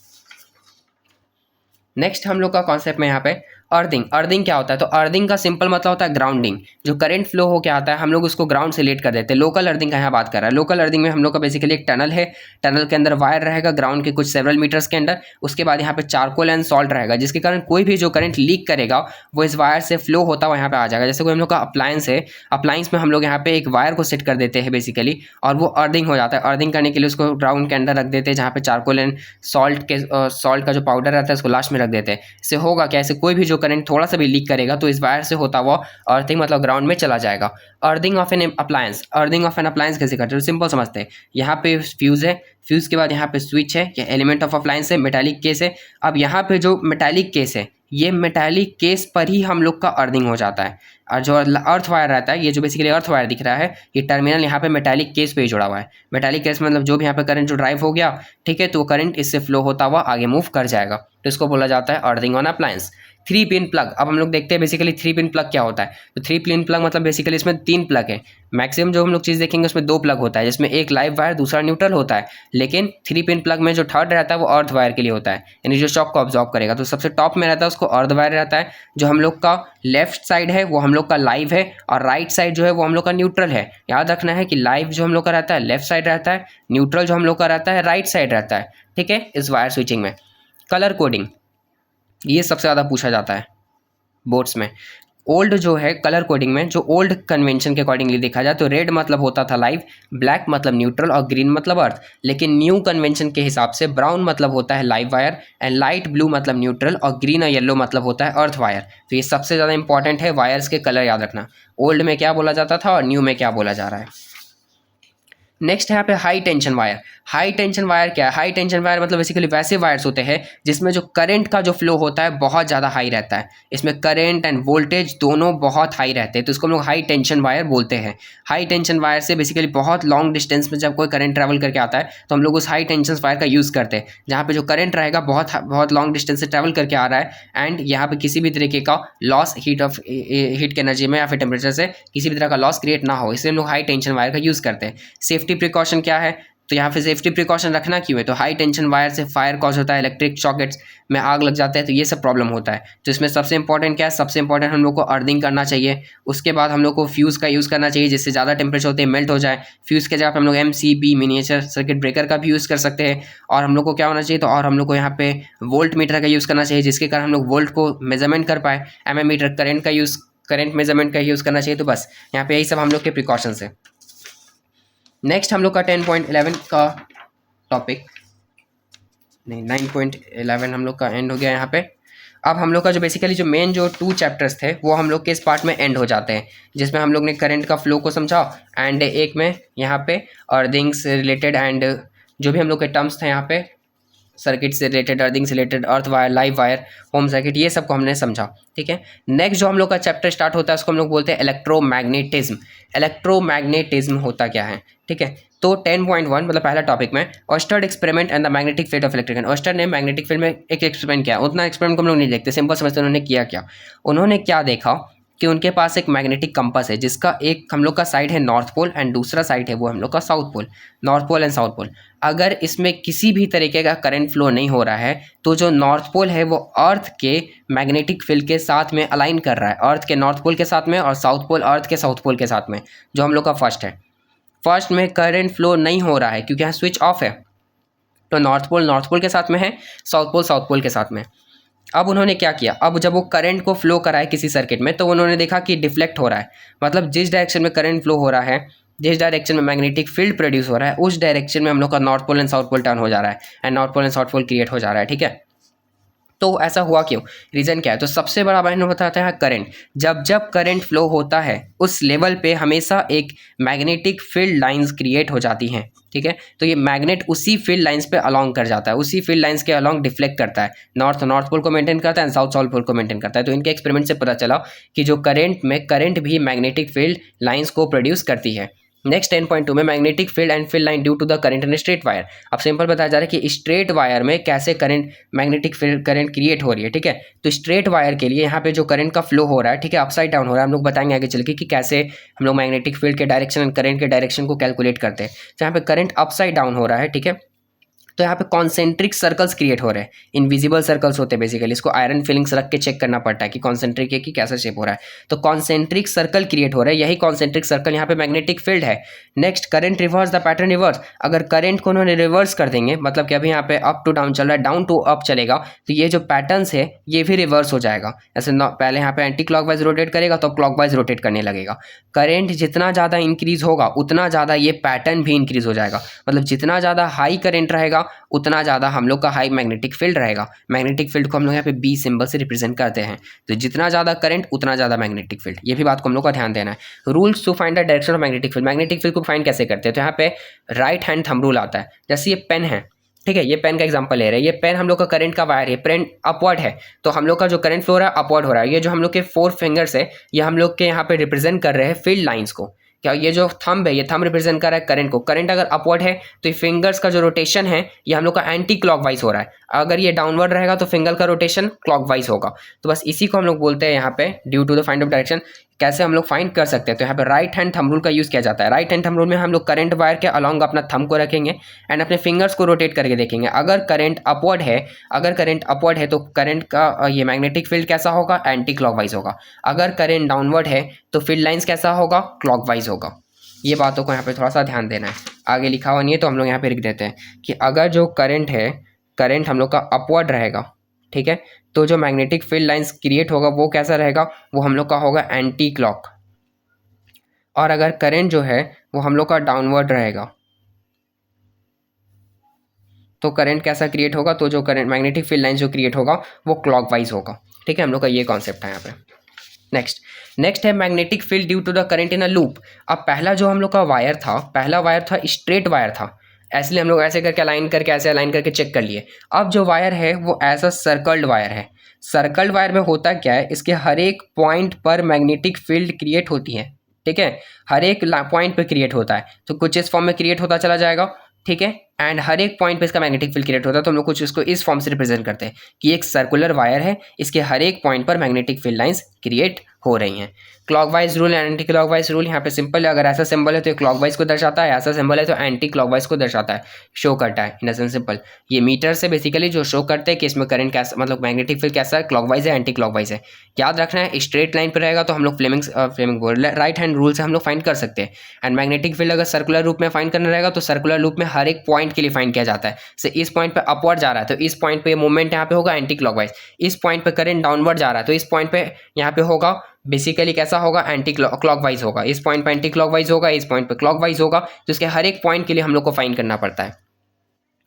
नेक्स्ट हम लोग का कॉन्सेप्ट में यहाँ पे अर्थिंग। अर्थिंग क्या होता है, तो अर्थिंग का सिंपल मतलब होता है ग्राउंडिंग। जो करंट फ्लो हो क्या आता है, हम लोग उसको ग्राउंड से रिलेट कर देते हैं। लोकल अर्थिंग का यहाँ बात कर रहा है। लोकल अर्थिंग में हम लोग का बेसिकली एक टनल है, टनल के अंदर वायर रहेगा ग्राउंड के कुछ सेवरल मीटर्स के अंदर, उसके बाद यहाँ पे चारकोल एंड सॉल्ट रहेगा, जिसके कारण कोई भी जो करंट लीक करेगा वो इस वायर से फ्लो होता हुआ यहाँ पे आ जाएगा। जैसे कोई हम लोग का अप्लायंस है, अप्लायंस में हम लोग यहाँ पे एक वायर को सेट कर देते हैं बेसिकली, और वो अर्थिंग हो जाता है। अर्थिंग करने के लिए उसको ग्राउंड के अंदर रख देते हैं, जहाँ पे चारकोल एंड सॉल्ट का जो पाउडर रहता है उसको लास्ट में रख देते हैं। इससे होगा क्या, ऐसे कोई भी जो करंट थोड़ा सा भी लीक करेगा तो इस वायर से होता हुआ अर्थिंग मतलब ग्राउंड में चला जाएगा। Earthing of an appliance, earthing of an appliance कैसे करते हैं, सिंपल समझते हैं। यहाँ पे फ्यूज है, फ्यूज के बाद यहाँ पे स्विच है, या एलिमेंट ऑफ अप्लायंस है, मेटालिक केस है। अब यहाँ पे जो मेटालिक केस है, ये मेटालिक केस पर ही हम लोग का अर्थिंग हो जाता है। और जो अर्थ वायर रहता है, ये जो बेसिकली अर्थ वायर दिख रहा है, ये टर्मिनल यहाँ पे मेटालिक केस पे ही जुड़ा हुआ है। मेटालिक केस मतलब जो भी यहाँ पे करंट जो ड्राइव हो गया, ठीक है, तो करंट इससे फ्लो होता हुआ आगे मूव कर जाएगा, तो इसको बोला जाता है earthing on appliance. 3 pin plug, अब हम लोग देखते हैं बेसिकली 3 पिन प्लग क्या होता है। तो 3 पिन प्लग मतलब बेसिकली इसमें 3 प्लग है। मैक्सिमम जो हम लोग चीज़ देखेंगे उसमें 2 प्लग होता है, जिसमें एक लाइव वायर दूसरा न्यूट्रल होता है। लेकिन 3 पिन प्लग में जो थर्ड रहता है वो अर्थ वायर के लिए होता है, यानी जो शॉक को ऑब्जॉर्व करेगा। तो सबसे टॉप में रहता है उसको अर्थ वायर रहता है। जो हम लोग का लेफ्ट साइड है वो हम लोग का लाइव है, और राइट साइड जो है वो हम लोग का न्यूट्रल है। याद रखना है कि लाइव जो हम लोग का रहता है लेफ्ट साइड रहता है, न्यूट्रल जो हम लोग का रहता है राइट साइड रहता है, ठीक है, इस वायर स्विचिंग में। कलर कोडिंग, ये सबसे ज़्यादा पूछा जाता है बोर्ड्स में। ओल्ड जो है कलर कोडिंग में, जो ओल्ड कन्वेंशन के अकॉर्डिंगली देखा जाए तो रेड मतलब होता था लाइव, ब्लैक मतलब न्यूट्रल और ग्रीन मतलब अर्थ। लेकिन न्यू कन्वेंशन के हिसाब से ब्राउन मतलब होता है live wire, and light blue मतलब न्यूट्रल, और ग्रीन और येलो मतलब होता है अर्थ वायर। तो ये सबसे ज़्यादा इंपॉर्टेंट है, वायर्स के कलर याद रखना। ओल्ड में क्या बोला जाता था और न्यू में क्या बोला जा रहा है। नेक्स्ट है यहाँ पे high tension wire. High tension wire क्या है? हाई टेंशन वायर मतलब बेसिकली वैसे वायर्स होते हैं जिसमें जो करंट का जो फ्लो होता है बहुत ज़्यादा हाई रहता है, इसमें करंट एंड वोल्टेज दोनों बहुत हाई रहते हैं, तो इसको हम लोग हाई टेंशन वायर बोलते हैं। हाई टेंशन वायर से बेसिकली बहुत लॉन्ग डिस्टेंस में जब कोई करंट ट्रैवल करके आता है तो हम लोग उस हाई टेंशन वायर का यूज़ करते हैं, जहाँ पे जो करंट रहेगा बहुत लॉन्ग डिस्टेंस से ट्रैवल करके आ रहा है एंड यहाँ पे किसी भी तरीके का लॉस हीट के एनर्जी में या फिर टेम्परेचर से किसी भी तरह का लॉस क्रिएट ना हो, इसलिए हम लोग हाई टेंशन वायर का यूज़ करते हैं। सेफ्टी प्रिकॉशन क्या है? तो यहाँ पे सेफ्टी प्रिकॉशन रखना क्यों है? तो हाई टेंशन वायर से फायर कॉज होता है, इलेक्ट्रिक सॉकेट्स में आग लग जाता है, तो ये सब प्रॉब्लम होता है। तो इसमें सबसे इंपॉर्टेंट क्या है? सबसे इंपॉर्टेंट हम लोग को अर्थिंग करना चाहिए, उसके बाद हम लोग को फ्यूज़ का यूज़ करना चाहिए जिससे ज़्यादा टेम्परेचर होते हैं मेल्ट हो जाए। फ्यूज़ के जगह पे हम लोग MCB मिनिएचर सर्किट ब्रेकर का भी यूज़ कर सकते हैं। और हम लोग को क्या होना चाहिए? तो और हम लोग को यहाँ पे वोल्ट मीटर का यूज़ करना चाहिए जिसके कारण हम लोग वोल्ट को मेजरमेंट कर पाए। MM मीटर करंट मेजरमेंट का यूज़ करना चाहिए। तो बस यहाँ पे यही सब हम लोग के प्रिकॉशंस है। नेक्स्ट हम लोग का 10.11 का टॉपिक नहीं 9.11 हम लोग का एंड हो गया यहाँ पे। अब हम लोग का जो बेसिकली जो मेन जो 2 चैप्टर्स थे वो हम लोग के इस पार्ट में एंड हो जाते हैं, जिसमें हम लोग ने करंट का फ्लो को समझा एंड एक में यहाँ पे अर्थिंग से रिलेटेड एंड जो भी हम लोग के टर्म्स थे यहाँ पे सर्किट से रिलेटेड, अर्थिंग से related, earth wire, live wire, home circuit, ये सब को हमने समझा। ठीक है, नेक्स्ट जो हम लोग का चैप्टर स्टार्ट होता है उसको हम लोग बोलते हैं इलेक्ट्रोमैग्नेटिज्म। इलेक्ट्रोमैग्नेटिज्म होता क्या है? ठीक है, तो 10.1 मतलब पहला टॉपिक में ऑस्टर्ड experiment and the magnetic field of electric. ऑस्टर्ड ने मैग्नेटिक फील्ड में एक एक्सपेरिमेंट किया, उतना एक्सपेरिमेंट को हम लोग नहीं देखते, सिंपल समझते उन्होंने किया क्या। उन्होंने क्या देखा कि उनके पास एक मैग्नेटिक कंपास है जिसका एक हम लोग का साइड है नॉर्थ पोल एंड दूसरा साइड है वो हम लोग का south pole, north pole and south pole. अगर इसमें किसी भी तरीके का करंट फ्लो नहीं हो रहा है तो जो नॉर्थ पोल है वो अर्थ के मैग्नेटिक फील्ड के साथ में अलाइन कर रहा है, अर्थ के नॉर्थ पोल के साथ में, और साउथ पोल अर्थ के साउथ पोल के साथ में, जो हम लोग का फर्स्ट है। फर्स्ट में करंट फ्लो नहीं हो रहा है क्योंकि यहाँ स्विच ऑफ है, तो नॉर्थ पोल के साथ में है, साउथ पोल के साथ में। अब उन्होंने क्या किया? अब जब वो करंट को फ्लो कराए किसी सर्किट में तो उन्होंने देखा कि डिफ्लेक्ट हो रहा है, मतलब जिस डायरेक्शन में करंट फ्लो हो रहा है, जिस डायरेक्शन में मैग्नेटिक फील्ड प्रोड्यूस हो रहा है, उस डायरेक्शन में हम लोग का north pole and south pole turn हो जा रहा है and north pole and south pole create हो जा रहा है। ठीक है, तो ऐसा हुआ क्यों? रीज़न क्या है? तो सबसे बड़ा बहन बताता है करंट। जब करंट फ्लो होता है उस लेवल पे हमेशा एक मैग्नेटिक फील्ड लाइंस क्रिएट हो जाती हैं। ठीक है, तो ये मैग्नेट उसी फील्ड लाइंस पे अलोंग कर जाता है, उसी फील्ड लाइंस के अलोंग डिफ्लेक्ट करता है, नॉर्थ पोल को मेंटेन करता है एंड साउथ पोल को मेंटेन करता है। तो इनके एक्सपेरिमेंट से पता चला कि जो करंट भी मैग्नेटिक फील्ड लाइंस को प्रोड्यूस करती है। नेक्स्ट 10.2 में magnetic field and field line due to the current in straight wire. अब सिंपल बताया जा रहा है कि स्ट्रेट वायर में कैसे current magnetic field current create हो रही है। ठीक है, तो स्ट्रेट वायर के लिए यहाँ पे जो करंट का फ्लो हो रहा है, ठीक है, अपसाइड डाउन हो रहा है। हम लोग बताएंगे आगे चल के कि कैसे हम लोग मैग्नेटिक फील्ड के डायरेक्शन एंड करंट के डायरेक्शन को कैलकुलेट करते हैं। तो यहाँ पे करंट अपसाइड डाउन हो रहा है। ठीक है, तो यहाँ पे कॉन्सेंट्रिक सर्कल्स क्रिएट हो रहे हैं, इनविजिबल सर्कल्स होते हैं बेसिकली, इसको आयरन फिलिंग्स रख के चेक करना पड़ता है कि कॉन्सेंट्रिक है कि कैसा शेप हो रहा है। तो कॉन्सेंट्रिक सर्कल क्रिएट हो रहा है, यही कॉन्सेंट्रिक सर्कल यहाँ पे मैग्नेटिक फील्ड है। Next current reverse the pattern reverse. अगर करंट को उन्होंने रिवर्स कर देंगे, मतलब कि अभी यहाँ पे अप टू डाउन चल रहा है, डाउन टू अप चलेगा, तो ये जो पैटर्न्स है ये भी रिवर्स हो जाएगा। ऐसे पहले यहाँ पे एंटी क्लॉकवाइज रोटेट करेगा तो क्लॉकवाइज रोटेट करने लगेगा। करंट जितना ज़्यादा इंक्रीज होगा उतना ज़्यादा ये पैटर्न भी इंक्रीज हो जाएगा, मतलब जितना ज़्यादा हाई करंट रहेगा उतना ज़्यादा हम लोग का हाई मैग्नेटिक फील्ड रहेगा। मैग्नेटिक फील्ड को हम लोग यहाँ पे B सिंबल से रिप्रेजेंट करते हैं, तो जितना ज़्यादा करंट उतना ज़्यादा मैग्नेटिक फील्ड, ये भी बात को हम लोग का ध्यान देना है। Rules to find the direction of magnetic field. Magnetic field को फाइंड कैसे करते हैं? तो यहाँ पे राइट हैंड थंब रूल आता है। जैसे ये पेन है, ठीक है, ये पेन का एग्जांपल ले रहे हैं, ये पेन हम लोग का करंट का वायर है, पेन अपवर्ड है, तो हम लोग का जो करंट फ्लो रहा है अपवर्ड हो रहा है। ये जो हम लोग के 4 फिंगर्स है ये हम लोग के यहाँ पे रिप्रेजेंट कर रहे हैं फील्ड लाइंस को। क्या ये जो थंब है, ये थंब रिप्रेजेंट कर रहा है करंट को। करंट अगर अपवर्ड है तो ये फिंगर्स का जो रोटेशन है ये हम लोग का एंटी क्लॉकवाइज हो रहा है, अगर ये डाउनवर्ड रहेगा तो फिंगर का रोटेशन क्लॉकवाइज होगा। तो बस इसी को हम लोग बोलते हैं यहाँ पे due to the find of direction. कैसे हम लोग फाइंड कर सकते हैं? तो यहाँ पे राइट हैंड थंब रूल का यूज़ किया जाता है। राइट हैंड थंब रूल में हम लोग करंट वायर के अलॉन्ग अपना थंब को रखेंगे एंड अपने फिंगर्स को रोटेट करके देखेंगे। अगर करंट अपवर्ड है तो करंट का ये मैग्नेटिक फील्ड कैसा होगा? एंटी क्लॉकवाइज होगा। अगर करंट डाउनवर्ड है तो फील्ड लाइंस कैसा होगा? क्लॉकवाइज होगा। ये बातों को यहाँ पे थोड़ा सा ध्यान देना है, आगे लिखा हुआ नहीं है तो हम लोग यहाँ पे लिख देते हैं कि अगर जो करंट है, करंट हम लोग का अपवर्ड रहेगा, ठीक है, तो जो मैग्नेटिक फील्ड लाइंस क्रिएट होगा वो कैसा रहेगा? वो हम लोग का होगा एंटी क्लॉक। और अगर करंट जो है वो हम लोग का डाउनवर्ड रहेगा तो करंट कैसा क्रिएट होगा? तो जो करंट मैग्नेटिक फील्ड लाइंस जो क्रिएट होगा वो क्लॉकवाइज होगा। ठीक है, हम लोग का ये कॉन्सेप्ट है यहाँ पे। नेक्स्ट है magnetic field due to the current in a loop. अब पहला जो हम लोग का वायर था, पहला वायर था स्ट्रेट वायर था, इसलिए हम लोग ऐसे करके अलाइन करके ऐसे अलाइन करके चेक कर लिए। अब जो वायर है वो ऐसा सर्कल्ड वायर है। सर्कल्ड वायर में होता क्या है, इसके हर एक पॉइंट पर मैग्नेटिक फील्ड क्रिएट होती है, ठीक है, हर एक पॉइंट पर क्रिएट होता है, तो कुछ इस फॉर्म में क्रिएट होता चला जाएगा, ठीक है, एंड हर एक पॉइंट पे इसका मैग्नेटिक फील्ड क्रिएट होता है। तो हम लोग कुछ इसको इस फॉर्म से रिप्रेजेंट करते हैं कि एक सर्कुलर वायर है, इसके हर एक पॉइंट पर मैग्नेटिक फील्ड लाइंस क्रिएट हो रही हैं। Clockwise rule and anti clockwise rule, यहाँ पे सिंपल है, अगर ऐसा सिंबल है तो क्लॉकवाइज को दर्शाता है, ऐसा सिंबल है तो एंटी क्लॉकवाइज को दर्शाता है, शो करता है। इन अ सेंस सिंपल, ये मीटर से बेसिकली जो शो करते हैं कि इसमें करंट कैसा, मतलब मैग्नेटिक फील्ड कैसा है, क्लॉकवाइज है एंटी क्लॉकवाइज है। याद रखना है स्ट्रेट लाइन पर रहेगा तो हम लोग फ्लेमिंग बोल राइट हैंड रूल से हम लोग फाइंड कर सकते हैं। एंड मैग्नेटिक फील्ड अगर सर्कुलर रूप में फाइंड करना रहेगा तो सर्कुलर लूप में हर एक पॉइंट के लिए फाइंड किया जाता है। से इस पॉइंट पे अपवर्ड जा रहा है तो इस पॉइंट पे मूवमेंट यहाँ पे होगा एंटी क्लॉकवाइज, इस पॉइंट पे करंट डाउनवर्ड जा रहा है तो इस पॉइंट पे यहाँ पे होगा बेसिकली कैसा होगा, एंटी क्लॉकवाइज होगा। इस पॉइंट पे एंटी क्लॉकवाइज होगा, इस पॉइंट पे क्लॉकवाइज होगा, तो इसके हर एक पॉइंट के लिए हम लोग को फाइंड करना पड़ता है।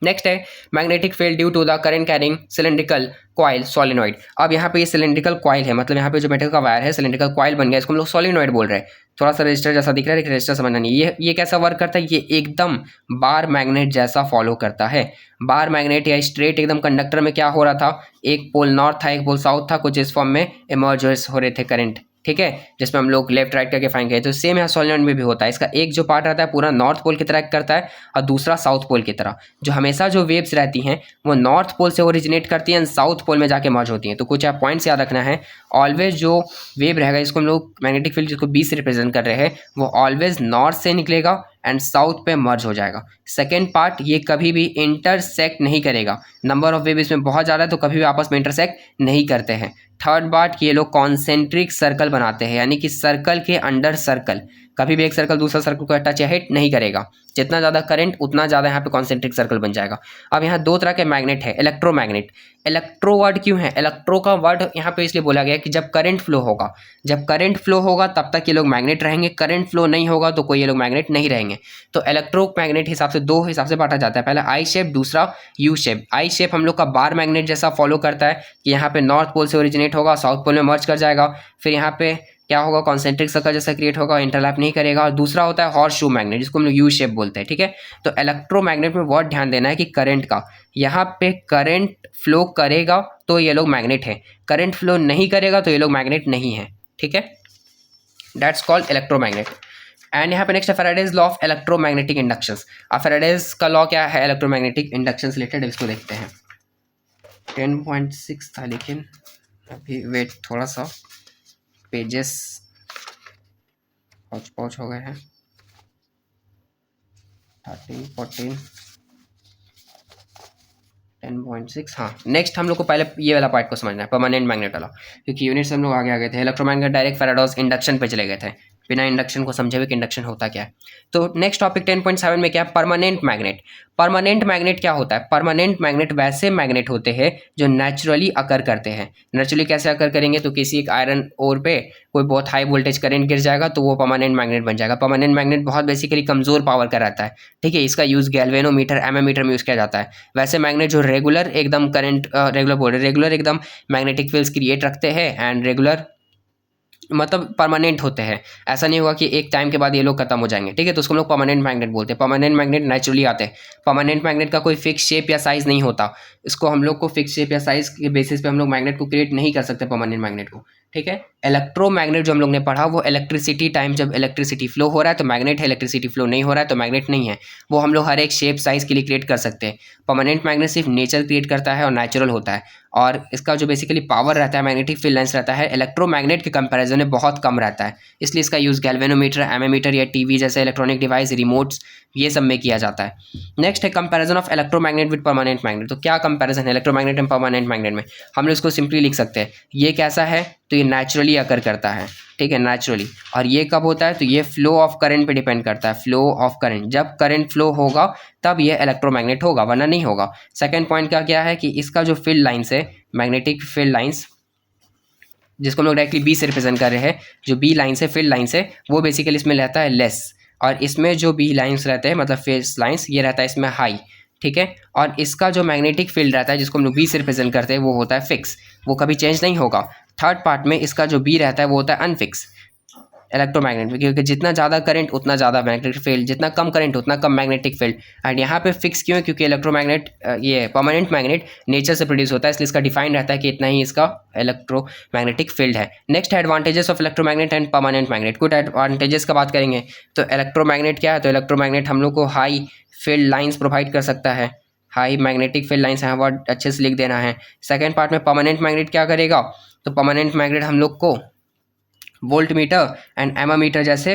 नेक्स्ट है magnetic field due to the current carrying cylindrical coil solenoid. अब यहाँ पे ये सिलेंड्रिकल कॉइल है, मतलब यहाँ पे जो मेटल का वायर है सिलेंड्रिकल कॉइल बन गया, इसको हम लोग सोलिनॉइड बोल रहे हैं। थोड़ा सा रजिस्टर जैसा दिख रहा है लेकिन रजिस्टर समझना नहीं। ये कैसा वर्क करता है, ये एकदम बार मैग्नेट जैसा फॉलो करता है। बार मैग्नेट या स्ट्रेट एकदम कंडक्टर में क्या हो रहा था, एक पोल नॉर्थ था एक पोल साउथ था, कुछ इस फॉर्म में इमर्ज हो रहे थे करंट, ठीक है, जिसमें हम लोग लेफ्ट राइट करके फाइंड किए। तो सेम यहाँ सोलिनॉइड में भी होता है, इसका एक जो पार्ट रहता है पूरा नॉर्थ पोल की तरह करता है और दूसरा साउथ पोल की तरह। जो हमेशा जो वेव्स रहती हैं वो नॉर्थ पोल से ओरिजिनेट करती हैं, साउथ पोल में जाके मर्ज होती हैं। तो कुछ आप पॉइंट्स याद रखना है, ऑलवेज जो वेव रहेगा इसको हम लोग मैग्नेटिक फील्ड जिसको बी से रिप्रेजेंट कर रहे हैं वो ऑलवेज नॉर्थ से निकलेगा एंड साउथ पे मर्ज हो जाएगा। सेकेंड पार्ट, ये कभी भी इंटरसेक्ट नहीं करेगा, नंबर ऑफ वेव इसमें बहुत ज़्यादा है तो कभी भी आपस में इंटरसेक्ट नहीं करते हैं। थर्ड पार्ट, ये लोग कॉन्सेंट्रिक सर्कल बनाते हैं, यानी कि सर्कल के अंडर सर्कल, कभी भी एक सर्कल दूसरा सर्कल को टच या हिट नहीं करेगा। जितना ज़्यादा करंट उतना ज़्यादा यहाँ पे कॉन्सेंट्रिक सर्कल बन जाएगा। अब यहाँ दो तरह के मैग्नेट है, इलेक्ट्रोमैग्नेट। इलेक्ट्रो वर्ड क्यों है, इलेक्ट्रो का वर्ड यहाँ पे इसलिए बोला गया कि जब करंट फ्लो होगा, जब करंट फ्लो होगा तब तक ये लोग मैग्नेट रहेंगे, करंट फ्लो नहीं होगा तो कोई ये लोग मैग्नेट नहीं रहेंगे। तो इलेक्ट्रोमैग्नेट हिसाब से दो हिसाब से बांटा जाता है, पहला आई शेप दूसरा यू शेप। आई शेप हम लोग का बार मैग्नेट जैसा फॉलो करता है कि यहाँ पे नॉर्थ पोल से ओरिजिनेट होगा, साउथ पोल में मर्ज कर जाएगा, फिर यहाँ पे क्या होगा, कॉन्सेंट्रिक सर्कल जैसा क्रिएट होगा, इंटरलैप नहीं करेगा। और दूसरा होता है हॉर्स शू मैग्नेट जिसको हम लोग यू शेप बोलते हैं, ठीक है। तो इलेक्ट्रोमैग्नेट में बहुत ध्यान देना है कि करंट का, यहाँ पे करंट फ्लो करेगा तो ये लोग मैग्नेट है, करंट फ्लो नहीं करेगा तो ये लोग मैग्नेट नहीं है, ठीक है, दैट्स कॉल्ड इलेक्ट्रोमैग्नेट। एंड यहाँ पे नेक्स्ट है Faraday's law of electromagnetic inductions. अब फैराडेज का लॉ क्या है इलेक्ट्रोमैग्नेटिक इंडक्शन से रिलेटेड, इसको देखते हैं। 10.6 था लेकिन अभी वेट, थोड़ा सा पेजेस पहुँच हो गए हैं, 13, 14, 10.6। हाँ, नेक्स्ट हम लोग को पहले ये वाला पार्ट को समझना है, परमानेंट मैग्नेट वाला, क्योंकि यूनिट से हम लोग आगे आ गए थे। इलेक्ट्रोमैग्नेट डायरेक्ट फैराडेज इंडक्शन पे चले गए थे, बिना इंडक्शन को समझे हुए कि इंडक्शन होता क्या है। तो नेक्स्ट टॉपिक 10.7 में क्या है, परमानेंट मैग्नेट। परमानेंट मैग्नेट क्या होता है, परमानेंट मैग्नेट वैसे मैग्नेट होते हैं जो नेचुरली अकर करते हैं। नेचुरली कैसे अकर करेंगे, तो किसी एक आयरन ओर पे कोई बहुत हाई वोल्टेज करंट गिर जाएगा तो वो परमानेंट मैग्नेट बन जाएगा। परमानेंट मैग्नेट बहुत बेसिकली कमजोर पावर का रहता है, ठीक है, इसका यूज़ गैल्वेनोमीटर एमएमीटर में यूज़ किया जाता है। वैसे मैग्नेट जो रेगुलर एकदम करंट रेगुलर एकदम मैग्नेटिक फील्ड्स क्रिएट रखते हैं एंड रेगुलर मतलब परमानेंट होते हैं, ऐसा नहीं होगा कि एक टाइम के बाद ये लोग खत्म हो जाएंगे, ठीक है, तो उसको हम लोग परमानेंट मैग्नेट बोलते हैं। परमानेंट मैग्नेट नेचुरली आते हैं। परमानेंट मैग्नेट का कोई फिक्स शेप या साइज नहीं होता, इसको हम लोग को फिक्स शेप या साइज के बेसिस पे हम लोग मैग्नेट को क्रिएट नहीं कर सकते परमानेंट मैग्नेट को, ठीक है। इलेक्ट्रोमैग्नेट जो हम लोग ने पढ़ा वो इलेक्ट्रिसिटी टाइम, जब इलेक्ट्रिसिटी फ्लो हो रहा है तो मैग्नेट है, इलेक्ट्रिसिटी फ्लो नहीं हो रहा है तो मैग्नेट नहीं है, वो हम लोग हर एक शेप साइज के लिए क्रिएट कर सकते हैं। परमानेंट मैग्नेट सिर्फ नेचर क्रिएट करता है और नेचुरल होता है, और इसका जो बेसिकली पावर रहता है मैग्नेटिक फील्ड लाइंस रहता है इलेक्ट्रोमैग्नेट के कंपैरिजन में बहुत कम रहता है, इसलिए इसका यूज़ गैल्वेनोमीटर एमएमीटर या टीवी जैसे इलेक्ट्रॉनिक डिवाइस, रिमोट्स, ये सब में किया जाता है। नेक्स्ट है comparison of electromagnet with permanent magnet. तो क्या कंपैरिजन है इलेक्ट्रोमैग्नेट एंड परमानेंट मैग्नेट में, हम लोग इसको सिंपली लिख सकते हैं, ये कैसा है तो ये नेचुरली अकर करता है, ठीक है, नेचुरली। और ये कब होता है तो ये फ्लो ऑफ करंट पे डिपेंड करता है, फ्लो ऑफ करंट, जब करंट फ्लो होगा तब ये इलेक्ट्रोमैग्नेट होगा वरना नहीं होगा। सेकंड पॉइंट का क्या है कि इसका जो फील्ड लाइंस है मैग्नेटिक फील्ड लाइंस, जिसको हम लोग डायरेक्टली बी से रिप्रेजेंट कर रहे हैं, जो बी लाइंस है फील्ड लाइंस है वो बेसिकली इसमें रहता है लेस, और इसमें जो बी लाइंस रहते हैं मतलब फेस लाइंस ये रहता है इसमें हाई, ठीक है। और इसका जो मैग्नेटिक फील्ड रहता है जिसको हम लोग बी से रिप्रेजेंट करते हैं वो होता है फिक्स, वो कभी चेंज नहीं होगा। थर्ड पार्ट में इसका जो बी रहता है वो होता है अनफिक्स इलेक्ट्रोमैग्नेटिक, क्योंकि जितना ज़्यादा करंट उतना ज़्यादा मैग्नेटिक फील्ड, जितना कम करंट उतना कम मैग्नेटिक फील्ड। एंड यहाँ पे फिक्स क्यों है, क्योंकि इलेक्ट्रोमैग्नेट ये परमानेंट मैग्नेट नेचर से प्रोड्यूस होता है, इसलिए इसका डिफाइन रहता है कि इतना ही इसका इलेक्ट्रोमैग्नेटिक फील्ड है। Next advantages of electromagnet and permanent magnet. कुछ एडवांटेजेस का बात करेंगे तो इलेक्ट्रोमैग्नेट क्या है, तो इलेक्ट्रोमैग्नेट हम लोग को हाई फील्ड लाइन्स प्रोवाइड कर सकता है, हाई मैग्नेटिक फील्ड लाइन्स यहाँ वर्ड अच्छे से लिख देना है। सेकेंड पार्ट में परमानेंट मैग्नेट क्या करेगा, तो परमानेंट मैग्नेट हम लोग को वोल्ट मीटर एंड एमामीटर जैसे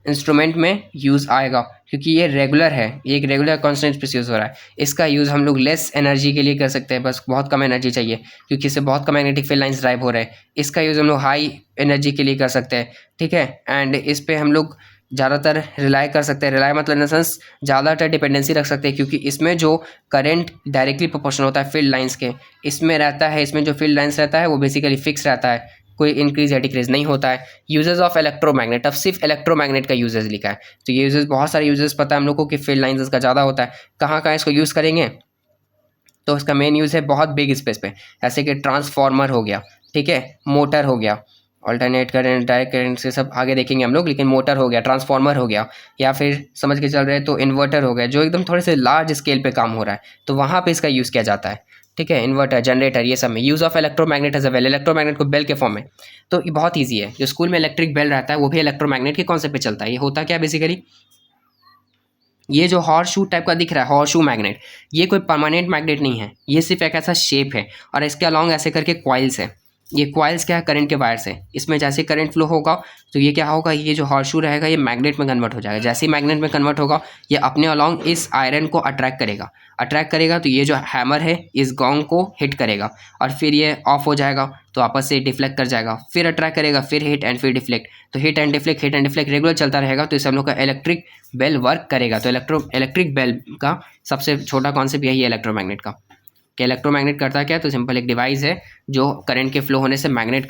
इंस्ट्रूमेंट में यूज़ आएगा, क्योंकि ये रेगुलर है, ये एक रेगुलर कॉन्स्टेंट पे यूज़ हो रहा है। इसका यूज़ हम लोग लेस एनर्जी के लिए कर सकते हैं, बस बहुत कम एनर्जी चाहिए क्योंकि इससे बहुत कम मैग्नेटिक फील्ड लाइंस ड्राइव हो रहे हैं। इसका यूज़ हम लोग हाई एनर्जी के लिए कर सकते हैं, ठीक है। एंड इस पर हम लोग ज़्यादातर रिलाई कर सकते हैं, रिलाई मतलब इन द सेंस ज़्यादातर डिपेंडेंसी रख सकते हैं, क्योंकि इसमें जो करंट डायरेक्टली प्रोपोर्शनल होता है फील्ड लाइंस के, इसमें रहता है, इसमें जो फील्ड लाइंस रहता है वो बेसिकली फिक्स रहता है, कोई इंक्रीज या डिक्रीज नहीं होता है। यूजेस ऑफ इलेक्ट्रोमैग्नेट, अब सिर्फ इलेक्ट्रोमैग्नेट का यूजेस लिखा है, तो ये यूजेस बहुत सारे यूजेस पता है हम लोग को कि फील्ड लाइंस इसका ज़्यादा होता है। कहाँ कहाँ इसको यूज़ करेंगे, तो इसका मेन यूज़ है बहुत बिग स्पेस पे, ऐसे कि ट्रांसफार्मर हो गया, ठीक है, मोटर हो गया, ऑल्टरनेट करंट, डायरेक्ट करंट से सब आगे देखेंगे हम लोग, लेकिन मोटर हो गया, ट्रांसफार्मर हो गया, या फिर समझ के चल रहे हैं तो इन्वर्टर हो गया, जो एकदम थोड़े से लार्ज स्केल पे काम हो रहा है, तो वहाँ पे इसका यूज़ किया जाता है, ठीक है। इन्वर्टर, जनरेटर, ये सब में use of electromagnet as a bell, electromagnet को बेल के फॉर्म में, तो ये बहुत ईजी है। जो स्कूल में इलेक्ट्रिक बेल रहता है वो भी इलेक्ट्रोमैग्नेट के कॉन्सेप्ट पे चलता है। ये होता क्या बेसिकली, ये जो हॉर्स शू टाइप का दिख रहा है हॉर्स शू मैग्नेट, ये कोई परमानेंट मैग्नेट नहीं है, ये सिर्फ एक ऐसा शेप है, और इसके अलॉन्ग ऐसे करके क्वाइल्स है। ये क्वाइल्स क्या है, करंट के वायर से, इसमें जैसे करंट फ्लो होगा तो ये क्या होगा, ये जो हॉर्स शू रहेगा ये मैग्नेट में कन्वर्ट हो जाएगा। जैसे ही मैग्नेट में कन्वर्ट होगा ये अपने अलॉन्ग इस आयरन को अट्रैक्ट करेगा, तो ये जो हैमर है इस गोंग को हिट करेगा, और फिर ये ऑफ हो जाएगा, तो आपस से डिफ्लेक्ट कर जाएगा, फिर अट्रैक्ट करेगा, फिर हिट एंड फिर डिफ्लेक्ट, तो हिट एंड डिफ्लेक्ट रेगुलर चलता रहेगा। तो इससे हम लोग का इलेक्ट्रिक बेल वर्क करेगा। तो इलेक्ट्रिक बेल का सबसे छोटा कॉन्सेप्ट यही है इलेक्ट्रोमैग्नेट का, कि इलेक्ट्रोमैग्नेट करता क्या है, तो सिंपल एक डिवाइस है जो करंट के फ्लो होने से मैग्नेट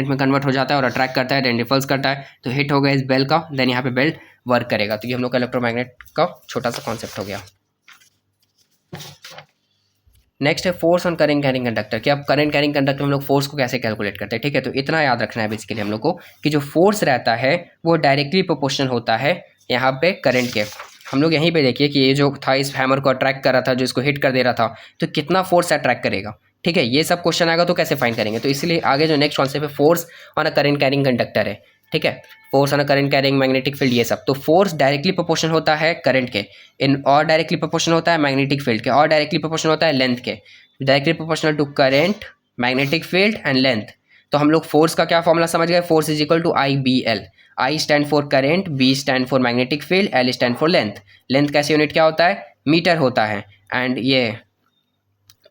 में कन्वर्ट हो जाता है और अट्रैक्ट करता है, देन रिपल्स करता है, तो हिट हो गया इस बेल का, देन यहाँ पे बेल वर्क करेगा। तो ये हम लोग का इलेक्ट्रोमैग्नेट का छोटा सा कॉन्सेप्ट हो गया। नेक्स्ट है force on current carrying conductor, कि अब करंट कैरिंग कंडक्टर हम लोग फोर्स को कैसे कैलकुलेट करते हैं, ठीक है। तो इतना याद रखना है बेसिकली हम लोग को कि जो फोर्स रहता है वो डायरेक्टली प्रोपोर्शनल होता है यहाँ पे करंट के। हम लोग यहीं पे देखिए कि ये जो था इस हैमर को अट्रैक्ट कर रहा था, जो इसको हिट कर दे रहा था, तो कितना फोर्स अट्रैक्ट करेगा, ठीक है। ये सब क्वेश्चन आएगा तो कैसे फाइंड करेंगे, तो इसलिए आगे जो नेक्स्ट कॉन्सेप्ट है force on a current carrying conductor है, ठीक है। Force on a current carrying magnetic field, ये सब, तो फोर्स डायरेक्टली प्रोपोर्शनल होता है करंट के, इन और डायरेक्टली प्रोपोर्शनल होता है मैग्नेटिक फील्ड के, और डायरेक्टली प्रोपोर्शनल होता है लेंथ के, directly proportional to current, magnetic field and length. तो हम लोग फोर्स का क्या फॉर्मूला समझ गए, force is equal to I B L, I stand for current, B stand for magnetic field, L stand for length. Length कैसे unit क्या होता है, मीटर होता है। एंड ये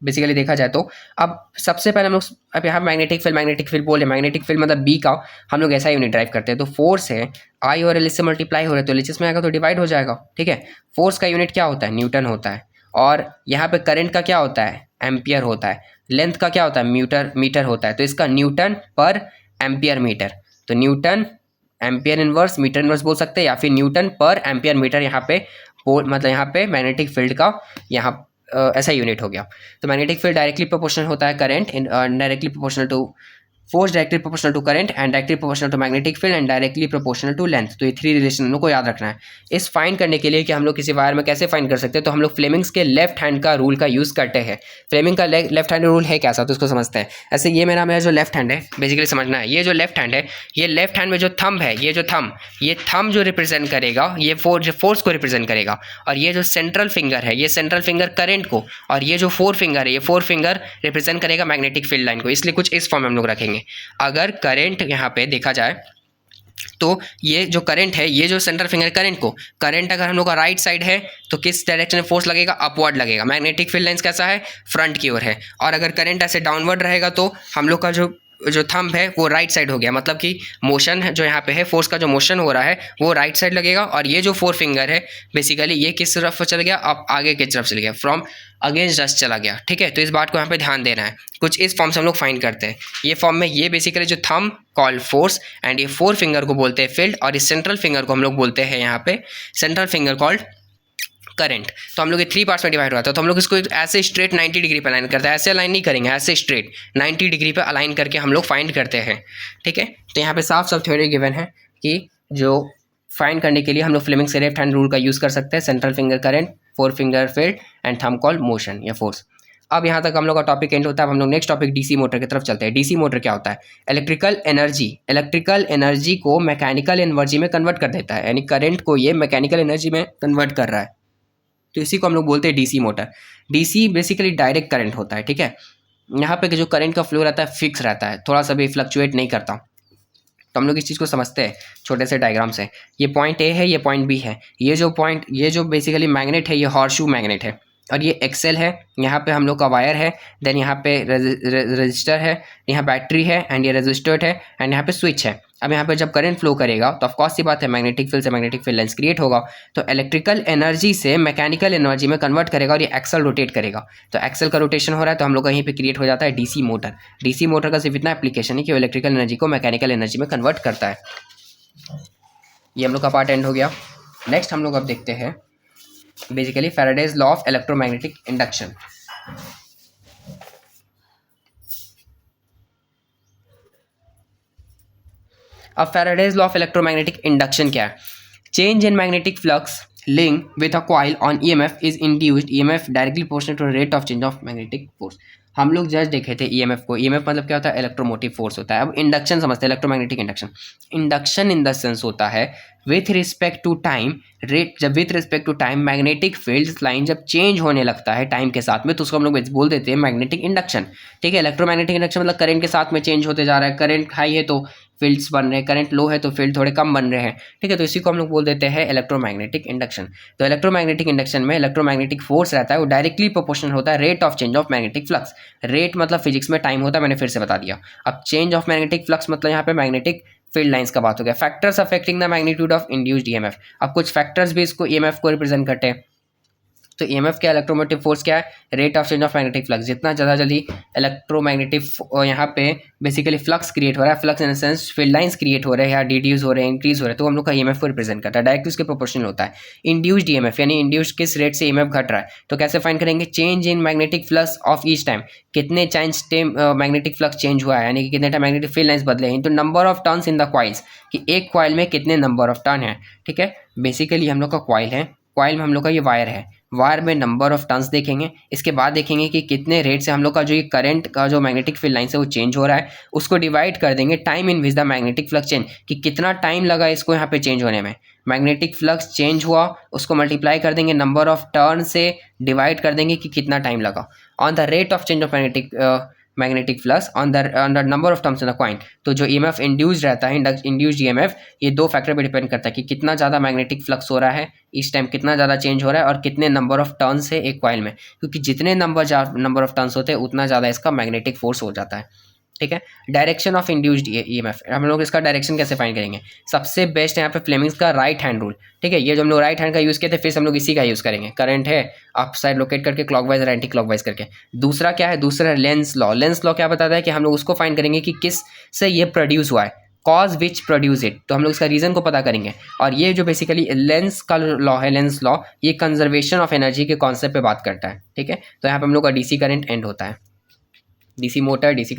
बेसिकली देखा जाए तो अब सबसे पहले हम लोग अब यहाँ मैग्नेटिक फील्ड बोले, मैग्नेटिक फील्ड मतलब बी का हम लोग ऐसा यूनिट ड्राइव करते हैं, तो फोर्स है आई और एल से मल्टीप्लाई हो रहा है, तो एल में आएगा तो डिवाइड हो जाएगा, ठीक है। फोर्स का यूनिट क्या होता है, न्यूटन होता है, और यहाँ पे करंट का क्या होता है, एम्पियर होता है, लेंथ का क्या होता है, मीटर होता है, तो इसका न्यूटन पर एम्पियर मीटर, तो newton ampere inverse metre inverse बोल सकते हैं, या फिर न्यूटन पर एम्पियर मीटर यहाँ पे मतलब यहाँ पे मैग्नेटिक फील्ड का यहाँ ऐसा यूनिट हो गया। तो मैग्नेटिक फील्ड डायरेक्टली प्रोपोर्शनल होता है current, directly proportional to force, directly proportional to current, and directly proportional to magnetic field, and directly proportional to length. तो ये थ्री रिलेशन हम लोग को याद रखना है। इस फाइंड करने के लिए कि हम लोग किसी वायर में कैसे फाइंड कर सकते हैं, तो हम लोग फ्लेमिंग्स के लेफ्ट हैंड का रूल का यूज़ करते हैं। फ्लेमिंग का लेफ्ट हैंड रूल है कैसा, तो उसको समझते हैं। ऐसे ये मेरा जो लेफ्ट हैंड है, बेसिकली समझना है, ये जो लेफ्ट हैंड है, ये लेफ्ट हैंड में जो थंब है, ये थंब जो रिप्रेजेंट करेगा ये फोर्स को रिप्रेजेंट करेगा, और ये जो सेंट्रल फिंगर है, ये सेंट्रल फिंगर करंट को, और ये जो फोर फिंगर है, ये फोर फिंगर रिप्रेजेंट करेगा मैग्नेटिक फील्ड लाइन को। इसलिए कुछ इस फॉर्म में हम लोग रखेंगे। अगर करंट यहाँ पे देखा जाए तो ये जो करंट है, ये जो सेंट्रल फिंगर करंट को, करंट अगर हम लोग का राइट साइड है तो किस डायरेक्शन में फोर्स लगेगा, अपवर्ड लगेगा। मैग्नेटिक फील्ड लाइंस कैसा है, फ्रंट की ओर है, और अगर करंट ऐसे डाउनवर्ड रहेगा तो हम लोग का जो थंब है वो राइट साइड हो गया, मतलब कि मोशन है जो यहाँ पे है, फोर्स का जो मोशन हो रहा है वो राइट साइड लगेगा, और ये जो फोर फिंगर है बेसिकली ये किस तरफ चल गया, अब आगे की तरफ चल गया, फ्रॉम अगेंस्ट जस्ट चला गया, ठीक है। तो इस बात को यहाँ पे ध्यान देना है। कुछ इस फॉर्म से हम लोग फाइंड करते हैं। ये फॉर्म में ये बेसिकली जो थंब कॉल्ड फोर्स, एंड ये फोर फिंगर को बोलते हैं फील्ड, और इस सेंट्रल फिंगर को हम लोग बोलते हैं यहाँ पे सेंट्रल फिंगर कॉल्ड करंट, तो हम लोग ये 3 पार्ट्स में डिवाइड हुआ था। तो हम लोग इसको ऐसे स्ट्रेट 90 डिग्री पे अलाइन करते हैं, ऐसे अलाइन नहीं करेंगे, ऐसे स्ट्रेट 90 डिग्री पे अलाइन करके हम लोग फाइंड करते हैं। ठीक है, तो यहाँ पे साफ साफ थ्योरी गिवन है कि जो फाइंड करने के लिए हम लोग फ्लेमिंग्स लेफ्ट हैंड रूल का यूज़ कर सकते हैं, central finger current, 4 finger field and thumb call motion या फोर्स। अब यहाँ तक हम लोग का टॉपिक एंड होता है। अब हम लोग नेक्स्ट टॉपिक डीसी मोटर की तरफ चलते हैं। डीसी मोटर क्या होता है? इलेक्ट्रिकल एनर्जी को मैकेनिकल एनर्जी में कन्वर्ट कर देता है, यानी करंट को ये मैकेनिकल एनर्जी में कन्वर्ट कर रहा है, तो इसी को हम लोग बोलते हैं DC motor. DC basically direct current होता है। ठीक है, यहाँ पे जो करंट का फ्लो रहता है फिक्स रहता है, थोड़ा सा भी फ्लक्चुएट नहीं करता। तो हम लोग इस चीज़ को समझते हैं छोटे से डायग्राम से। ये पॉइंट ए है, ये पॉइंट बी है, ये जो बेसिकली मैग्नेट है, ये हॉर्सशू मैग्नेट है, और ये एक्सेल है, यहाँ पे हम लोग का वायर है, देन यहाँ पे रजिस्टर है, यहाँ बैटरी है एंड ये रजिस्टर्ड है एंड यहाँ पे स्विच है। अब यहाँ पे जब करंट फ्लो करेगा तो ऑफकोर्स सी बात है मैग्नेटिक फील्ड से मैग्नेटिक फील्ड लाइंस क्रिएट होगा, तो इलेक्ट्रिकल एनर्जी से मैकेनिकल एनर्जी में कन्वर्ट करेगा और ये एक्सेल रोटेट करेगा। तो एक्सेल का रोटेशन हो रहा है तो हम लोग का यहीं पे क्रिएट हो जाता है डीसी मोटर। डीसी मोटर का सिर्फ इतना एप्लीकेशन है कि वो इलेक्ट्रिकल एनर्जी को मैकेनिकल एनर्जी में कन्वर्ट करता है। ये हम लोग का पार्ट एंड हो गया। नेक्स्ट हम लोग अब देखते हैं basically Faraday's law of electromagnetic induction. अब Faraday's law of electromagnetic induction क्या है? Change in magnetic flux link with a coil on EMF is induced EMF directly proportional to rate of change of magnetic force. हम लोग just देखे थे EMF को। EMF मतलब क्या होता है? इलेक्ट्रोमोटिव फोर्स होता है। अब इंडक्शन समझते हैं, electromagnetic induction. Induction in the sense होता है with respect to time rate, जब with respect to time magnetic field line जब चेंज होने लगता है टाइम के साथ में, तो उसको हम लोग बोल देते हैं मैग्नेटिक इंडक्शन। ठीक है, इलेक्ट्रोमैग्नेटिक इंडक्शन मतलब करंट के साथ में चेंज होते जा रहा है। करंट हाई है तो फील्ड्स बन रहे हैं, करंट लो है तो फील्ड थोड़े कम बन रहे हैं। ठीक है, तो इसी को हम लोग बोल देते हैं इलेक्ट्रोमैग्नेटिक इंडक्शन। तो इलेक्ट्रोमैग्नेटिक इंडक्शन में इलेक्ट्रोमैग्नेटिक फोर्स रहता है, वो डायरेक्टली प्रोपोर्शनल होता है rate of change of magnetic flux. Rate मतलब फिजिक्स में टाइम होता है, मैंने फिर से बता दिया। अब चेंज ऑफ मैग्नेटिक फ्लक्स मतलब यहाँ पे मैग्नेटिक फील्ड लाइंस का बात हो गया। Factors affecting the magnitude of induced EMF. अब कुछ फैक्टर्स भी इसको ईएमएफ को रिप्रेजेंट करते हैं। तो ईएमएफ क्या, इलेक्ट्रोमोटिव फोर्स क्या है? Rate of change of magnetic flux. जितना ज़्यादा जल्दी इलेक्ट्रोमैग्नेटिक यहाँ पे बेसिकली फ्लक्स क्रिएट हो रहा है, flux in the sense field lines create हो रहे हैं या डिड्यूस हो रहे हैं, इंक्रीज हो रहे हैं, तो हम लोग का ईएमएफ को रिप्रेजेंट करता है। डायरेक्ट उसके प्रोपोर्शनल होता है। इंड्यूस्ड ईएमएफ यानी इंड्यूस्ड किस रेट से ईएमएफ घट रहा है, तो कैसे फाइंड करेंगे? Change in magnetic flux of each time. कितने टाइम मैग्नेटिक फ्लक्स चेंज हुआ है, यानी कि कितने टाइम मैग्नेटिक फील्ड लाइंस बदले हैं, तो number of turns in the coils, कि एक कॉइल में कितने नंबर ऑफ टर्न है। ठीक है, बेसिकली हम लोग का कॉइल है, कॉइल में हम लोग का ये वायर है, वायर में नंबर ऑफ टर्न्स देखेंगे। इसके बाद देखेंगे कि कितने रेट से हम लोग का जो ये करंट का जो मैग्नेटिक फील्ड लाइन से वो चेंज हो रहा है, उसको डिवाइड कर देंगे time in which the magnetic flux change, कि कितना टाइम लगा इसको यहाँ पे चेंज होने में। मैग्नेटिक फ्लक्स चेंज हुआ, उसको मल्टीप्लाई कर देंगे नंबर ऑफ टर्न से, डिवाइड कर देंगे कि कितना टाइम लगा on the rate of change of magnetic flux on the number of terms in the coin. तो जो ईएमएफ इंड्यूस्ड रहता है, इंड्यूस्ड ईएमएफ, ये दो फैक्टर पे डिपेंड करता है कि कितना ज़्यादा मैग्नेटिक फ्लक्स हो रहा है इस टाइम, कितना ज़्यादा चेंज हो रहा है और कितने नंबर ऑफ टर्न्स है एक कॉइल में, क्योंकि जितने नंबर ऑफ टर्न्स होते हैं उतना ज़्यादा इसका मैग्नेटिक फोर्स हो जाता है। ठीक है, डायरेक्शन ऑफ इंड्यूस्ड ईएमएफ, हम लोग इसका डायरेक्शन कैसे फाइंड करेंगे? सबसे बेस्ट है यहाँ पे फ्लेमिंग्स का राइट हैंड रूल। ठीक है, ये जो हम लोग राइट हैंड का यूज़ किए थे, फिर हम लोग इसी का यूज़ करेंगे। करंट है अप साइड लोकेट करके क्लॉकवाइज और एंटी क्लॉकवाइज करके। दूसरा क्या है? दूसरा लेंस लॉ। लेंस लॉ क्या बताता है कि हम लोग उसको फाइंड करेंगे कि किस से ये प्रोड्यूस हुआ है, कॉज विच प्रोड्यूस इट, तो हम लोग इसका रीज़न को पता करेंगे। और ये जो बेसिकली लेंस का लॉ है, लेंस लॉ, ये कंजर्वेशन ऑफ एनर्जी के कॉन्सेप्ट पे बात करता है। ठीक है, तो यहाँ पे हम लोग का डीसी करंट एंड होता है। डीसी मोटर, डीसी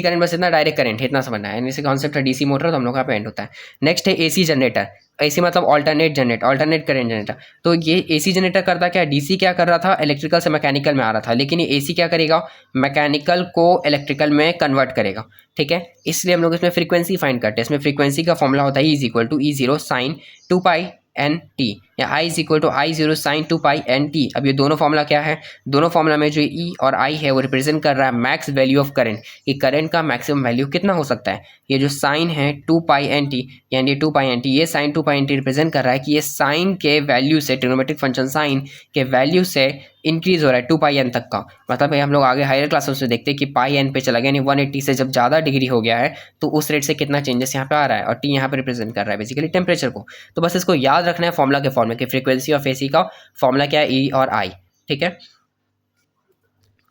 करंट बस इतना डायरेक्ट करंट है, इतना समझना है, यानी इसे कॉन्सेप्ट है डीसी मोटर, तो हम लोग का पे एंड होता है। नेक्स्ट है एसी जनरेटर। एसी मतलब ऑल्टरनेट करंट जनरेटर। तो ये एसी जनरेटर करता क्या है? डीसी क्या कर रहा था? इलेक्ट्रिकल से मैकेनिकल में आ रहा था, लेकिन ये एसी क्या करेगा? मैकेनिकल को इलेक्ट्रिकल में कन्वर्ट करेगा। ठीक है, इसलिए हम लोग इसमें फ्रीक्वेंसी फाइंड करते हैं। इसमें फ्रीक्वेंसी का फॉर्मूला होता है E=E0 sin 2π/N/t, या I=I0 sin 2π/N/t। अब ये दोनों फॉर्मूला क्या है? दोनों फॉर्मूला में जो E और I है वो रिप्रेजेंट कर रहा है मैक्स वैल्यू ऑफ करंट, कि करंट का मैक्सिमम वैल्यू कितना हो सकता है। ये जो साइन है 2π/N/t, यानी 2π/N/t, ये साइन 2π/N/t रिप्रेजेंट कर रहा है कि ये साइन के वैल्यू से, ट्रिग्नोमेट्रिक फंक्शन साइन के वैल्यू से इंक्रीज हो रहा है 2πn तक का। मतलब हम लोग आगे हायर क्लासेस में देखते हैं कि πn पे चला गया, यानी 180 से जब ज़्यादा डिग्री हो गया है तो उस रेट से कितना चेंजेस यहाँ पे आ रहा है, और टी यहाँ पे रिप्रेजेंट कर रहा है बेसिकली टेम्परेचर को। तो बस इसको याद रखना है फॉर्मूला के फॉर्म में, कि फ्रीक्वेंसी ऑफ एसी का फॉर्मूला क्या है? ई और आई। ठीक है,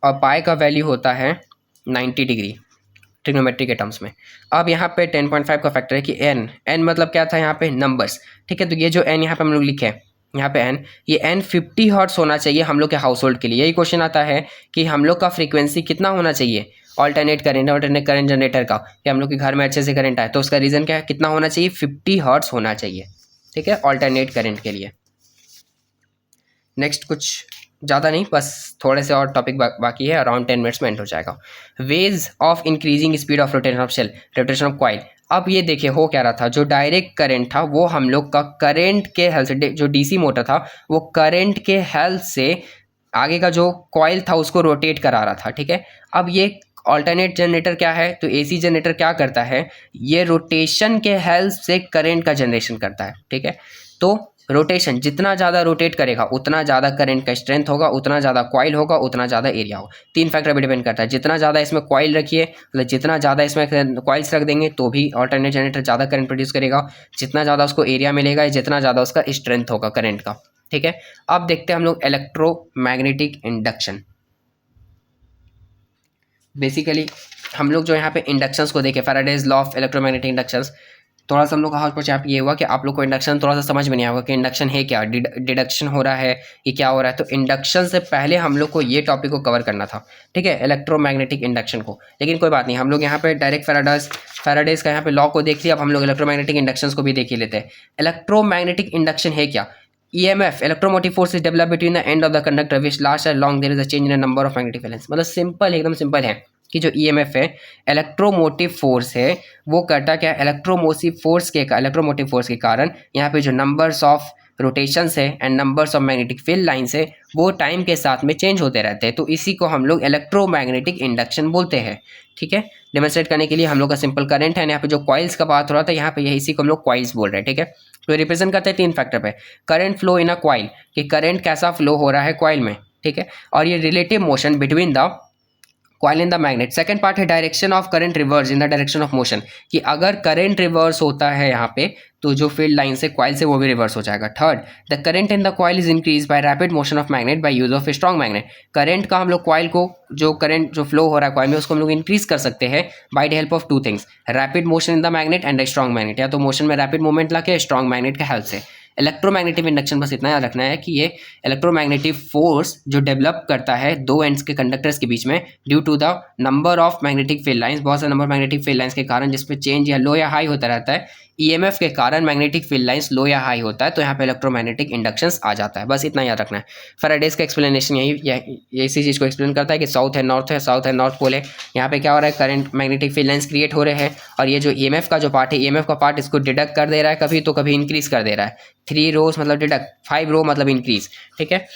और पाई का वैल्यू होता है 90 डिग्री ट्रिग्नोमेट्री के टर्म्स में। अब यहाँ पे 10.5 का फैक्टर है कि एन मतलब क्या था यहाँ पे? नंबर्स। ठीक है, तो ये जो एन यहाँ पे हम लोग लिखे हैं, यहाँ पे एन, ये एन 50 हर्ट्स होना चाहिए हम लोग के हाउस होल्ड के लिए। यही क्वेश्चन आता है कि हम लोग का फ्रीक्वेंसी कितना होना चाहिए ऑल्टरनेट करंट जनरेटर का, कि हम लोग के घर में अच्छे से करंट आए, तो उसका रीज़न क्या है, कितना होना चाहिए, 50 हर्ट्स होना चाहिए, ठीक है, ऑल्टरनेट करंट के लिए। नेक्स्ट कुछ ज़्यादा नहीं, बस थोड़े से और टॉपिक बाकी है, अराउंड 10 मिनट्स में एंड हो जाएगा। Ways of increasing speed of rotation of shell, rotation of coil. अब ये देखिए हो क्या रहा था, जो डायरेक्ट करंट था वो हम लोग का करंट के हेल्प से, जो डीसी मोटर था वो करंट के हेल्प से आगे का जो कॉइल था उसको रोटेट करा रहा था, ठीक है। अब ये ऑल्टरनेट जनरेटर क्या है, तो एसी जनरेटर क्या करता है, ये रोटेशन के हेल्प से करंट का जनरेशन करता है, ठीक है। तो रोटेशन जितना ज़्यादा रोटेट करेगा उतना ज़्यादा करंट का स्ट्रेंथ होगा, उतना ज़्यादा कॉइल होगा, उतना ज़्यादा एरिया होगा। 3 फैक्टर पे डिपेंड करता है, जितना ज़्यादा इसमें कॉइल रखिए, मतलब जितना ज़्यादा इसमें कॉइल्स रख देंगे तो भी ऑल्टरनेट जनरेटर ज़्यादा करंट प्रोड्यूस करेगा, जितना ज़्यादा उसको एरिया मिलेगा जितना ज़्यादा उसका स्ट्रेंथ होगा करंट का, ठीक है। अब देखते हैं हम लोग इलेक्ट्रोमैग्नेटिक इंडक्शन। बेसिकली हम लोग जो यहाँ पे इंडक्शंस को देखें, Faraday's law of electromagnetic inductions, थोड़ा सा हम लोग का कुछ ये हुआ कि आप लोग को इंडक्शन थोड़ा सा समझ में नहीं आएगा कि इंडक्शन है क्या, डिडक्शन हो रहा है, ये क्या हो रहा है। तो इंडक्शन से पहले हम लोग को ये टॉपिक को कवर करना था, ठीक है, इलेक्ट्रोमैग्नेटिक इंडक्शन को। लेकिन कोई बात नहीं, हम लोग यहाँ पे डायरेक्ट फैराडेज का यहाँ पे लॉ को देख लिया, अब हम लोग इलेक्ट्रोमैग्नेटिक इंडक्शन को भी देख ही लेते हैं। इलेक्ट्रोमैग्नेटिक इंडक्शन है क्या, EMF electromotive force is develop between the end of the conductor which last as long there is a change in number of magnetic fields. मतलब सिंपल, एकदम सिंपल है कि जो EMF है इलेक्ट्रोमोटिव फोर्स है, वो करता क्या है, इलेक्ट्रोमोटिव फोर्स के कारण यहाँ पे जो नंबर्स ऑफ रोटेशंस है and numbers of magnetic field lines है वो टाइम के साथ में चेंज होते रहते हैं। तो इसी को हम लोग इलेक्ट्रोमैग्नेटिक इंडक्शन बोलते हैं, ठीक है। डेमोन्स्ट्रेट करने के लिए हम लोग का सिंपल करंट है, यहाँ पे जो कॉइल्स का बात हो रहा था यहाँ पे इसी को हम लोग कॉइल्स बोल रहे हैं, ठीक है। तो रिप्रेजेंट करते हैं 3 फैक्टर पे, current flow in a coil, कि करंट कैसा फ्लो हो रहा है कॉइल में, ठीक है, और ये relative motion between the coil in the magnet. Second part है direction of current reverse in the direction of motion, कि अगर करंट रिवर्स होता है यहाँ पे तो जो फील्ड लाइन से कॉइल से वो भी रिवर्स हो जाएगा। Third, the current in the coil is increase by rapid motion of magnet by use of a strong magnet. Current का हम लोग कॉइल को, जो करंट जो फ्लो हो रहा है कॉइल में उसको हम लोग इंक्रीज कर सकते हैं by the help of 2 things, rapid motion in the magnet and a strong magnet, या तो मोशन में रैपिड मूवमेंट लाके स्ट्रॉन्ग मैग्नेट के हेल्प से। इलेक्ट्रोमैग्नेटिक इंडक्शन बस इतना याद रखना है कि ये इलेक्ट्रोमैग्नेटिक फोर्स जो डेवलप करता है 2 एंड्स के कंडक्टर्स के बीच में due to the number of magnetic field lines, बहुत सारे नंबर मैग्नेटिक फील्ड लाइंस के कारण जिसमें चेंज या लो या हाई होता रहता है, EMF के कारण मैग्नेटिक फील्ड लाइंस लो या हाई होता है, तो यहाँ पे इलेक्ट्रोमैग्नेटिक इंडक्शंस आ जाता है। बस इतना याद रखना है। फैराडेज का एक्सप्लेनेशन यही इसी चीज़ को एक्सप्लेन करता है कि साउथ है नॉर्थ पोल है, यहाँ पे क्या हो रहा है, current magnetic field lines create हो रहे हैं, और ये जो EMF का जो पार्ट है, EMF का पार्ट इसको डिडक्ट कर दे रहा है कभी, तो कभी इंक्रीज कर दे रहा है। 3 रोज मतलब डिडक्ट, 5 रो मतलब इंक्रीज, ठीक है।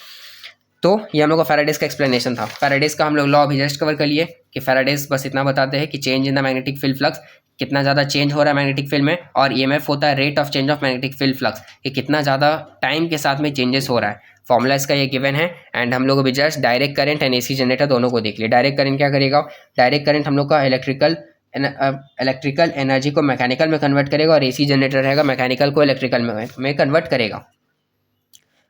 तो ये हम लोग का फैराडेज का एक्सप्लेनेशन था। फैराडेज का हम लोग लॉ अभी जस्ट कवर कर लिए कि फैराडेज बस इतना बताते हैं कि change in the magnetic field flux, कितना ज़्यादा चेंज हो रहा है मैग्नेटिक फील्ड में, और EMF होता है rate of change of magnetic field flux, कि कितना ज़्यादा टाइम के साथ में चेंजेस हो रहा है। फॉर्मूला इसका ये गिवन है। एंड हम लोग अभी just direct current and AC generator दोनों को देख लिए। डायरेक्ट करंट क्या करेगा, डायरेक्ट करंट हम लोग का इलेक्ट्रिकल एनर्जी को मैकेनिकल में कन्वर्ट करेगा, और AC जनरेटर रहेगा मैकेनिकल को इलेक्ट्रिकल में कन्वर्ट करेगा।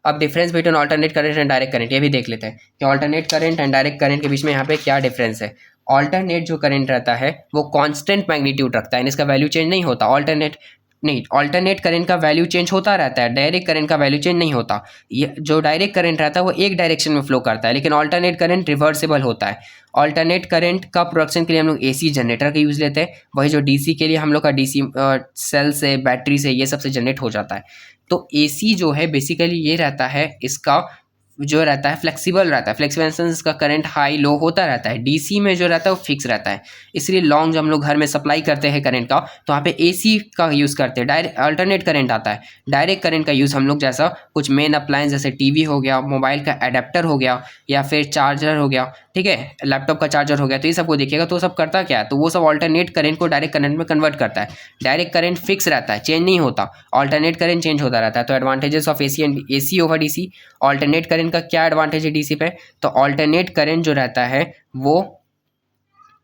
अब difference between alternate current and direct current ये भी देख लेते हैं कि alternate current and direct current के बीच में यहाँ पे क्या डिफरेंस है। ऑल्टरनेट जो करंट रहता है वो कांस्टेंट मैग्नीट्यूड रखता है, इसका वैल्यू चेंज नहीं होता। ऑल्टरनेट करंट का वैल्यू चेंज होता रहता है, डायरेक्ट करंट का वैल्यू चेंज नहीं होता। ये जो डायरेक्ट करंट रहता है वो एक डायरेक्शन में फ्लो करता है, लेकिन ऑल्टरनेट करंट रिवर्सिबल होता है। ऑल्टरनेट करंट का प्रोडक्शन के लिए हम लोग AC जनरेटर का यूज़ लेते हैं, वही जो DC के लिए हम लोग का DC सेल से, बैटरी से, ये सबसे जनरेट हो जाता है। तो AC जो है बेसिकली ये रहता है, इसका जो रहता है फ्लेक्सिबल रहता है, फ्लेक्सिबल इन सेंस इसका करंट हाई लो होता रहता है। DC में जो रहता है वो फिक्स रहता है, इसलिए लॉन्ग जब हम लोग घर में सप्लाई करते हैं करंट का तो वहाँ पे AC का यूज़ करते हैं। डायरेक्ट अल्टरनेट करंट आता है, डायरेक्ट करंट का यूज़ हम लोग जैसा कुछ मेन अप्लायंस जैसे TV हो गया, मोबाइल का एडेप्टर हो गया, या फिर चार्जर हो गया, ठीक है, लैपटॉप का चार्जर हो गया, तो ये सबको देखिएगा तो सब करता क्या है, तो वो सब ऑल्टरनेट करंट को डायरेक्ट करंट में कन्वर्ट करता है। डायरेक्ट करंट फिक्स रहता है, चेंज नहीं होता, ऑल्टरनेट करंट चेंज होता रहता है। तो advantages of AC over DC। Alternate current का क्या एडवांटेज है DC पे, तो ऑल्टरनेट करंट जो रहता है वो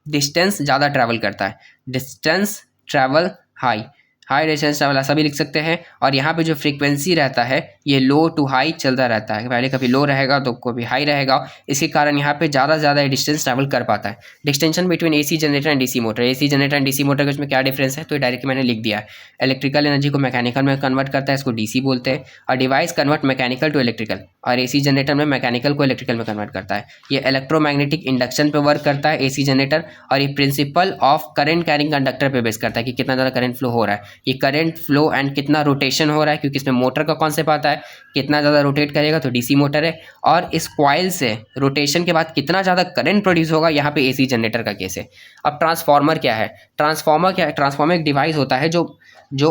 डिस्टेंस ज़्यादा ट्रैवल करता है, distance travel high, high resistance travel ऐसा भी लिख सकते हैं। और यहाँ पे जो फ्रीक्वेंसी रहता है ये लो टू हाई चलता रहता है, पहले कभी लो रहेगा तो कभी हाई रहेगा, इसी कारण यहाँ पे ज़्यादा से ज़्यादा डिस्टेंस ट्रैवल कर पाता है। Distinction between AC generator and DC motor, AC generator and DC motor के उसमें क्या डिफरेंस है तो डायरेक्टली मैंने लिख दिया है। इलेक्ट्रिकल एनर्जी को मैकेनिकल में कन्वर्ट करता है, इसको डीसी बोलते हैं। और device convert mechanical to electrical, और एसी जनरेटर में मैकेनिकल को इलेक्ट्रिकल में कन्वर्ट करता है। ये इलेक्ट्रोमैग्नेटिक इंडक्शन पे वर्क करता है एसी जनरेटर, और ये principle of current carrying conductor पे बेस करता है कि कितना ज़्यादा करंट फ्लो हो रहा है, ये करंट फ्लो एंड कितना रोटेशन हो रहा है, क्योंकि इसमें मोटर का कॉन्सेप्ट आता है, कितना ज़्यादा रोटेट करेगा तो डीसी मोटर है। और इस कॉइल से रोटेशन के बाद कितना ज़्यादा करंट प्रोड्यूस होगा, यहाँ पे एसी जनरेटर का केस है। अब ट्रांसफार्मर क्या है, ट्रांसफार्मर क्या है, ट्रांसफार्मर एक डिवाइस होता है जो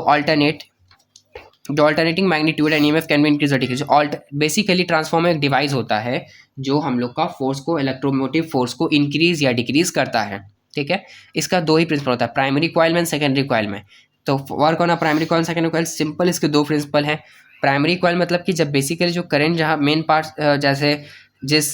alternating magnitude and EMF can be increase और डिक्रीज। बेसिकली ट्रांसफार्मर एक डिवाइस होता है जो हम लोग का फोर्स को, इलेक्ट्रोमोटिव फोर्स को इंक्रीज या डिक्रीज करता है। ठीक है, इसका दो ही प्रिंसिपल होता है, प्राइमरी कॉइल में, सेकेंडरी कॉइल में। तो work on a primary coil, secondary coil, simple इसके दो प्रिंसिपल हैं। प्राइमरी कॉइल मतलब कि जब बेसिकली जो करंट जहाँ मेन पार्ट जैसे जिस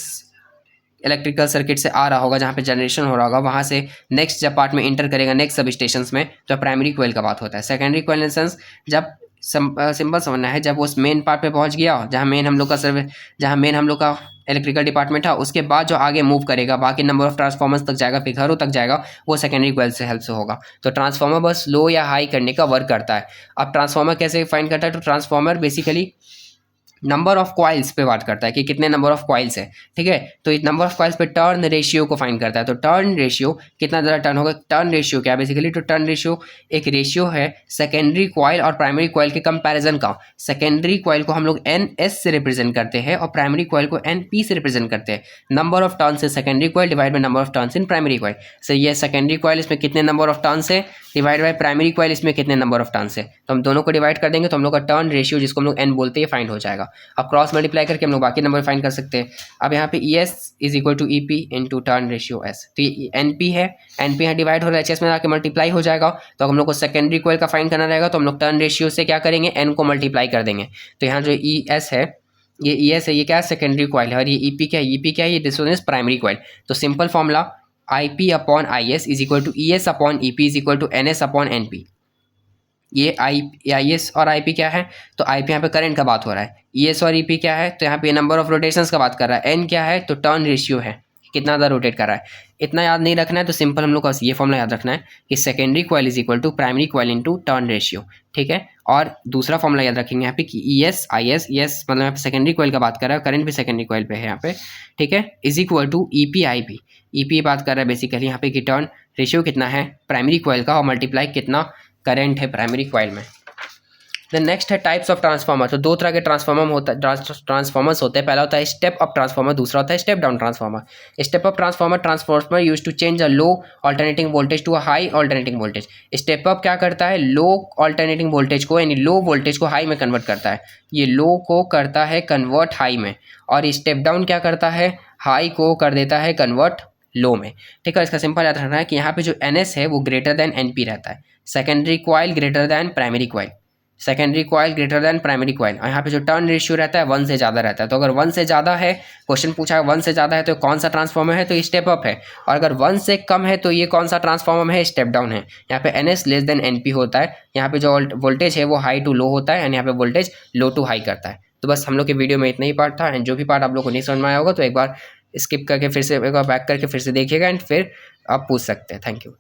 इलेक्ट्रिकल सर्किट से आ रहा होगा, जहाँ पे जनरेशन हो रहा होगा, वहाँ से नेक्स्ट जब पार्ट में इंटर करेगा नेक्स्ट सब स्टेशन में, तो प्राइमरी कॉइल का बात होता है। सेकेंडरी कॉइल इन सेंस जब सिंपल समझना है, जब उस मेन पार्ट पे पहुँच गया जहाँ मेन हम लोग का इलेक्ट्रिकल डिपार्टमेंट था, उसके बाद जो आगे मूव करेगा बाकी नंबर ऑफ ट्रांसफार्मर्स तक जाएगा, फिर घरों तक जाएगा, वो सेकेंडरी कॉइल से हेल्प से होगा। तो ट्रांसफार्मर बस लो या हाई करने का वर्क करता है। अब ट्रांसफार्मर कैसे फाइंड करता है, तो transformer basically number of coils पे बात करता है कि कितने नंबर ऑफ कॉइल्स है। ठीक है, तो इस नंबर ऑफ कॉइल्स पे टर्न रेशियो को फाइंड करता है। तो टर्न रेशियो कितना ज़्यादा टर्न होगा, टर्न रेशियो क्या है बेसिकली, तो टर्न रेशियो एक रेशियो है सेकेंडरी कॉइल और प्राइमरी कॉइल के कंपैरिजन का। सेकेंडरी कॉइल को हम लोग NS से रिप्रेजेंट करते हैं और प्राइमरी कॉइल को NP से रिप्रेजेंट करते हैं। नंबर ऑफ टर्न्स है secondary coil divide by number of turns in primary coil. So ये सेकेंडरी कॉइल इसमें कितने नंबर ऑफ टर्न्स है डिवाइड बाई प्राइमरी कॉइल इसमें कितने नंबर ऑफ टर्न्स है, तो हम दोनों को डिवाइड कर देंगे तो हम लोग का टर्न रेशियो जिसको हम लोग N बोलते हैं फाइंड हो जाएगा। अब क्रॉस मल्टीप्लाई करके हम लोग बाकी नंबर फाइंड कर सकते हैं। अब यहाँ पे ES is equal to EP into turn ratio S, तो ये NP है, NP यहाँ डिवाइड हो रहा है HS में आके मल्टीप्लाई हो जाएगा। तो हम लोग को सेकेंडरी कॉइल का फाइंड करना रहेगा तो हम लोग टर्न रेशियो से क्या करेंगे, N को मल्टीप्लाई कर देंगे। तो यहाँ जो ES है, ये ES है, ये क्या है सेकेंडरी कॉइल है, और ये EP क्या है, EP क्या है, ये this one is primary coil. तो simple formula IP upon IS is equal to ES upon EP is equal to NS upon NP। ये IS और IP क्या है, तो IP यहाँ पे करंट का बात हो रहा है, ES और EP क्या है, तो यहाँ पे नंबर ऑफ रोटेशंस का बात कर रहा है, N क्या है तो टर्न रेशियो है, कितना ज़्यादा रोटेट कर रहा है। इतना याद नहीं रखना है, तो सिंपल हम लोग का ये फॉर्मूला याद रखना है कि secondary coil is equal to primary coil into turn ratio. ठीक है, और दूसरा फॉर्मूला याद रखेंगे यहाँ पे कि ES IS, ES मतलब यहाँ पे सेकेंडरी कॉइल का बात कर रहा है, करंट भी सेकेंडरी कॉइल पे है यहाँ पे। ठीक है, is equal to EP IP, EP बात कर रहा है बेसिकली यहाँ पे कि टर्न रेशियो कितना है प्राइमरी कॉइल का और मल्टीप्लाई कितना करंट है प्राइमरी कॉइल में। देन नेक्स्ट है टाइप्स ऑफ ट्रांसफार्मर। तो दो तरह के ट्रांसफार्मर्स होते हैं, पहला होता है स्टेप अप ट्रांसफार्मर, दूसरा होता है step down transformer. Step up transformer use to change a low alternating voltage to a high alternating voltage. Step up क्या करता है, लो ऑल्टरनेटिंग वोल्टेज को यानी लो वोल्टेज को हाई में कन्वर्ट करता है, ये लो को करता है कन्वर्ट हाई में, और स्टेप डाउन क्या करता है, हाई को कर देता है कन्वर्ट लो में। ठीक है, इसका सिंपल याद रखना है कि यहाँ पे जो NS है वो ग्रेटर देन NP रहता है, secondary coil greater than primary coil, secondary coil greater than primary coil, और यहाँ पे जो टर्न रेशियो रहता है 1 से ज़्यादा रहता है। तो अगर 1 से ज़्यादा है, क्वेश्चन पूछा है 1 से ज़्यादा है तो कौन सा ट्रांसफॉर्मर है, तो ये स्टेप अप है, और अगर 1 से कम है तो ये कौन सा ट्रांसफॉर्मर है, स्टेप डाउन है। यहाँ पे NS लेस देन NP होता है, यहाँ पे जो वोल्टेज है वो हाई टू लो होता है, यानी यहाँ पे वोल्टेज लो टू हाई करता है। तो बस हम लोग के वीडियो में इतना ही पार्ट था, एंड जो भी पार्ट आप लोग को नहीं समझ में आया होगा तो एक बार स्किप करके फिर से एक बार बैक करके फिर से देखिएगा एंड फिर आप पूछ सकते हैं। Thank you.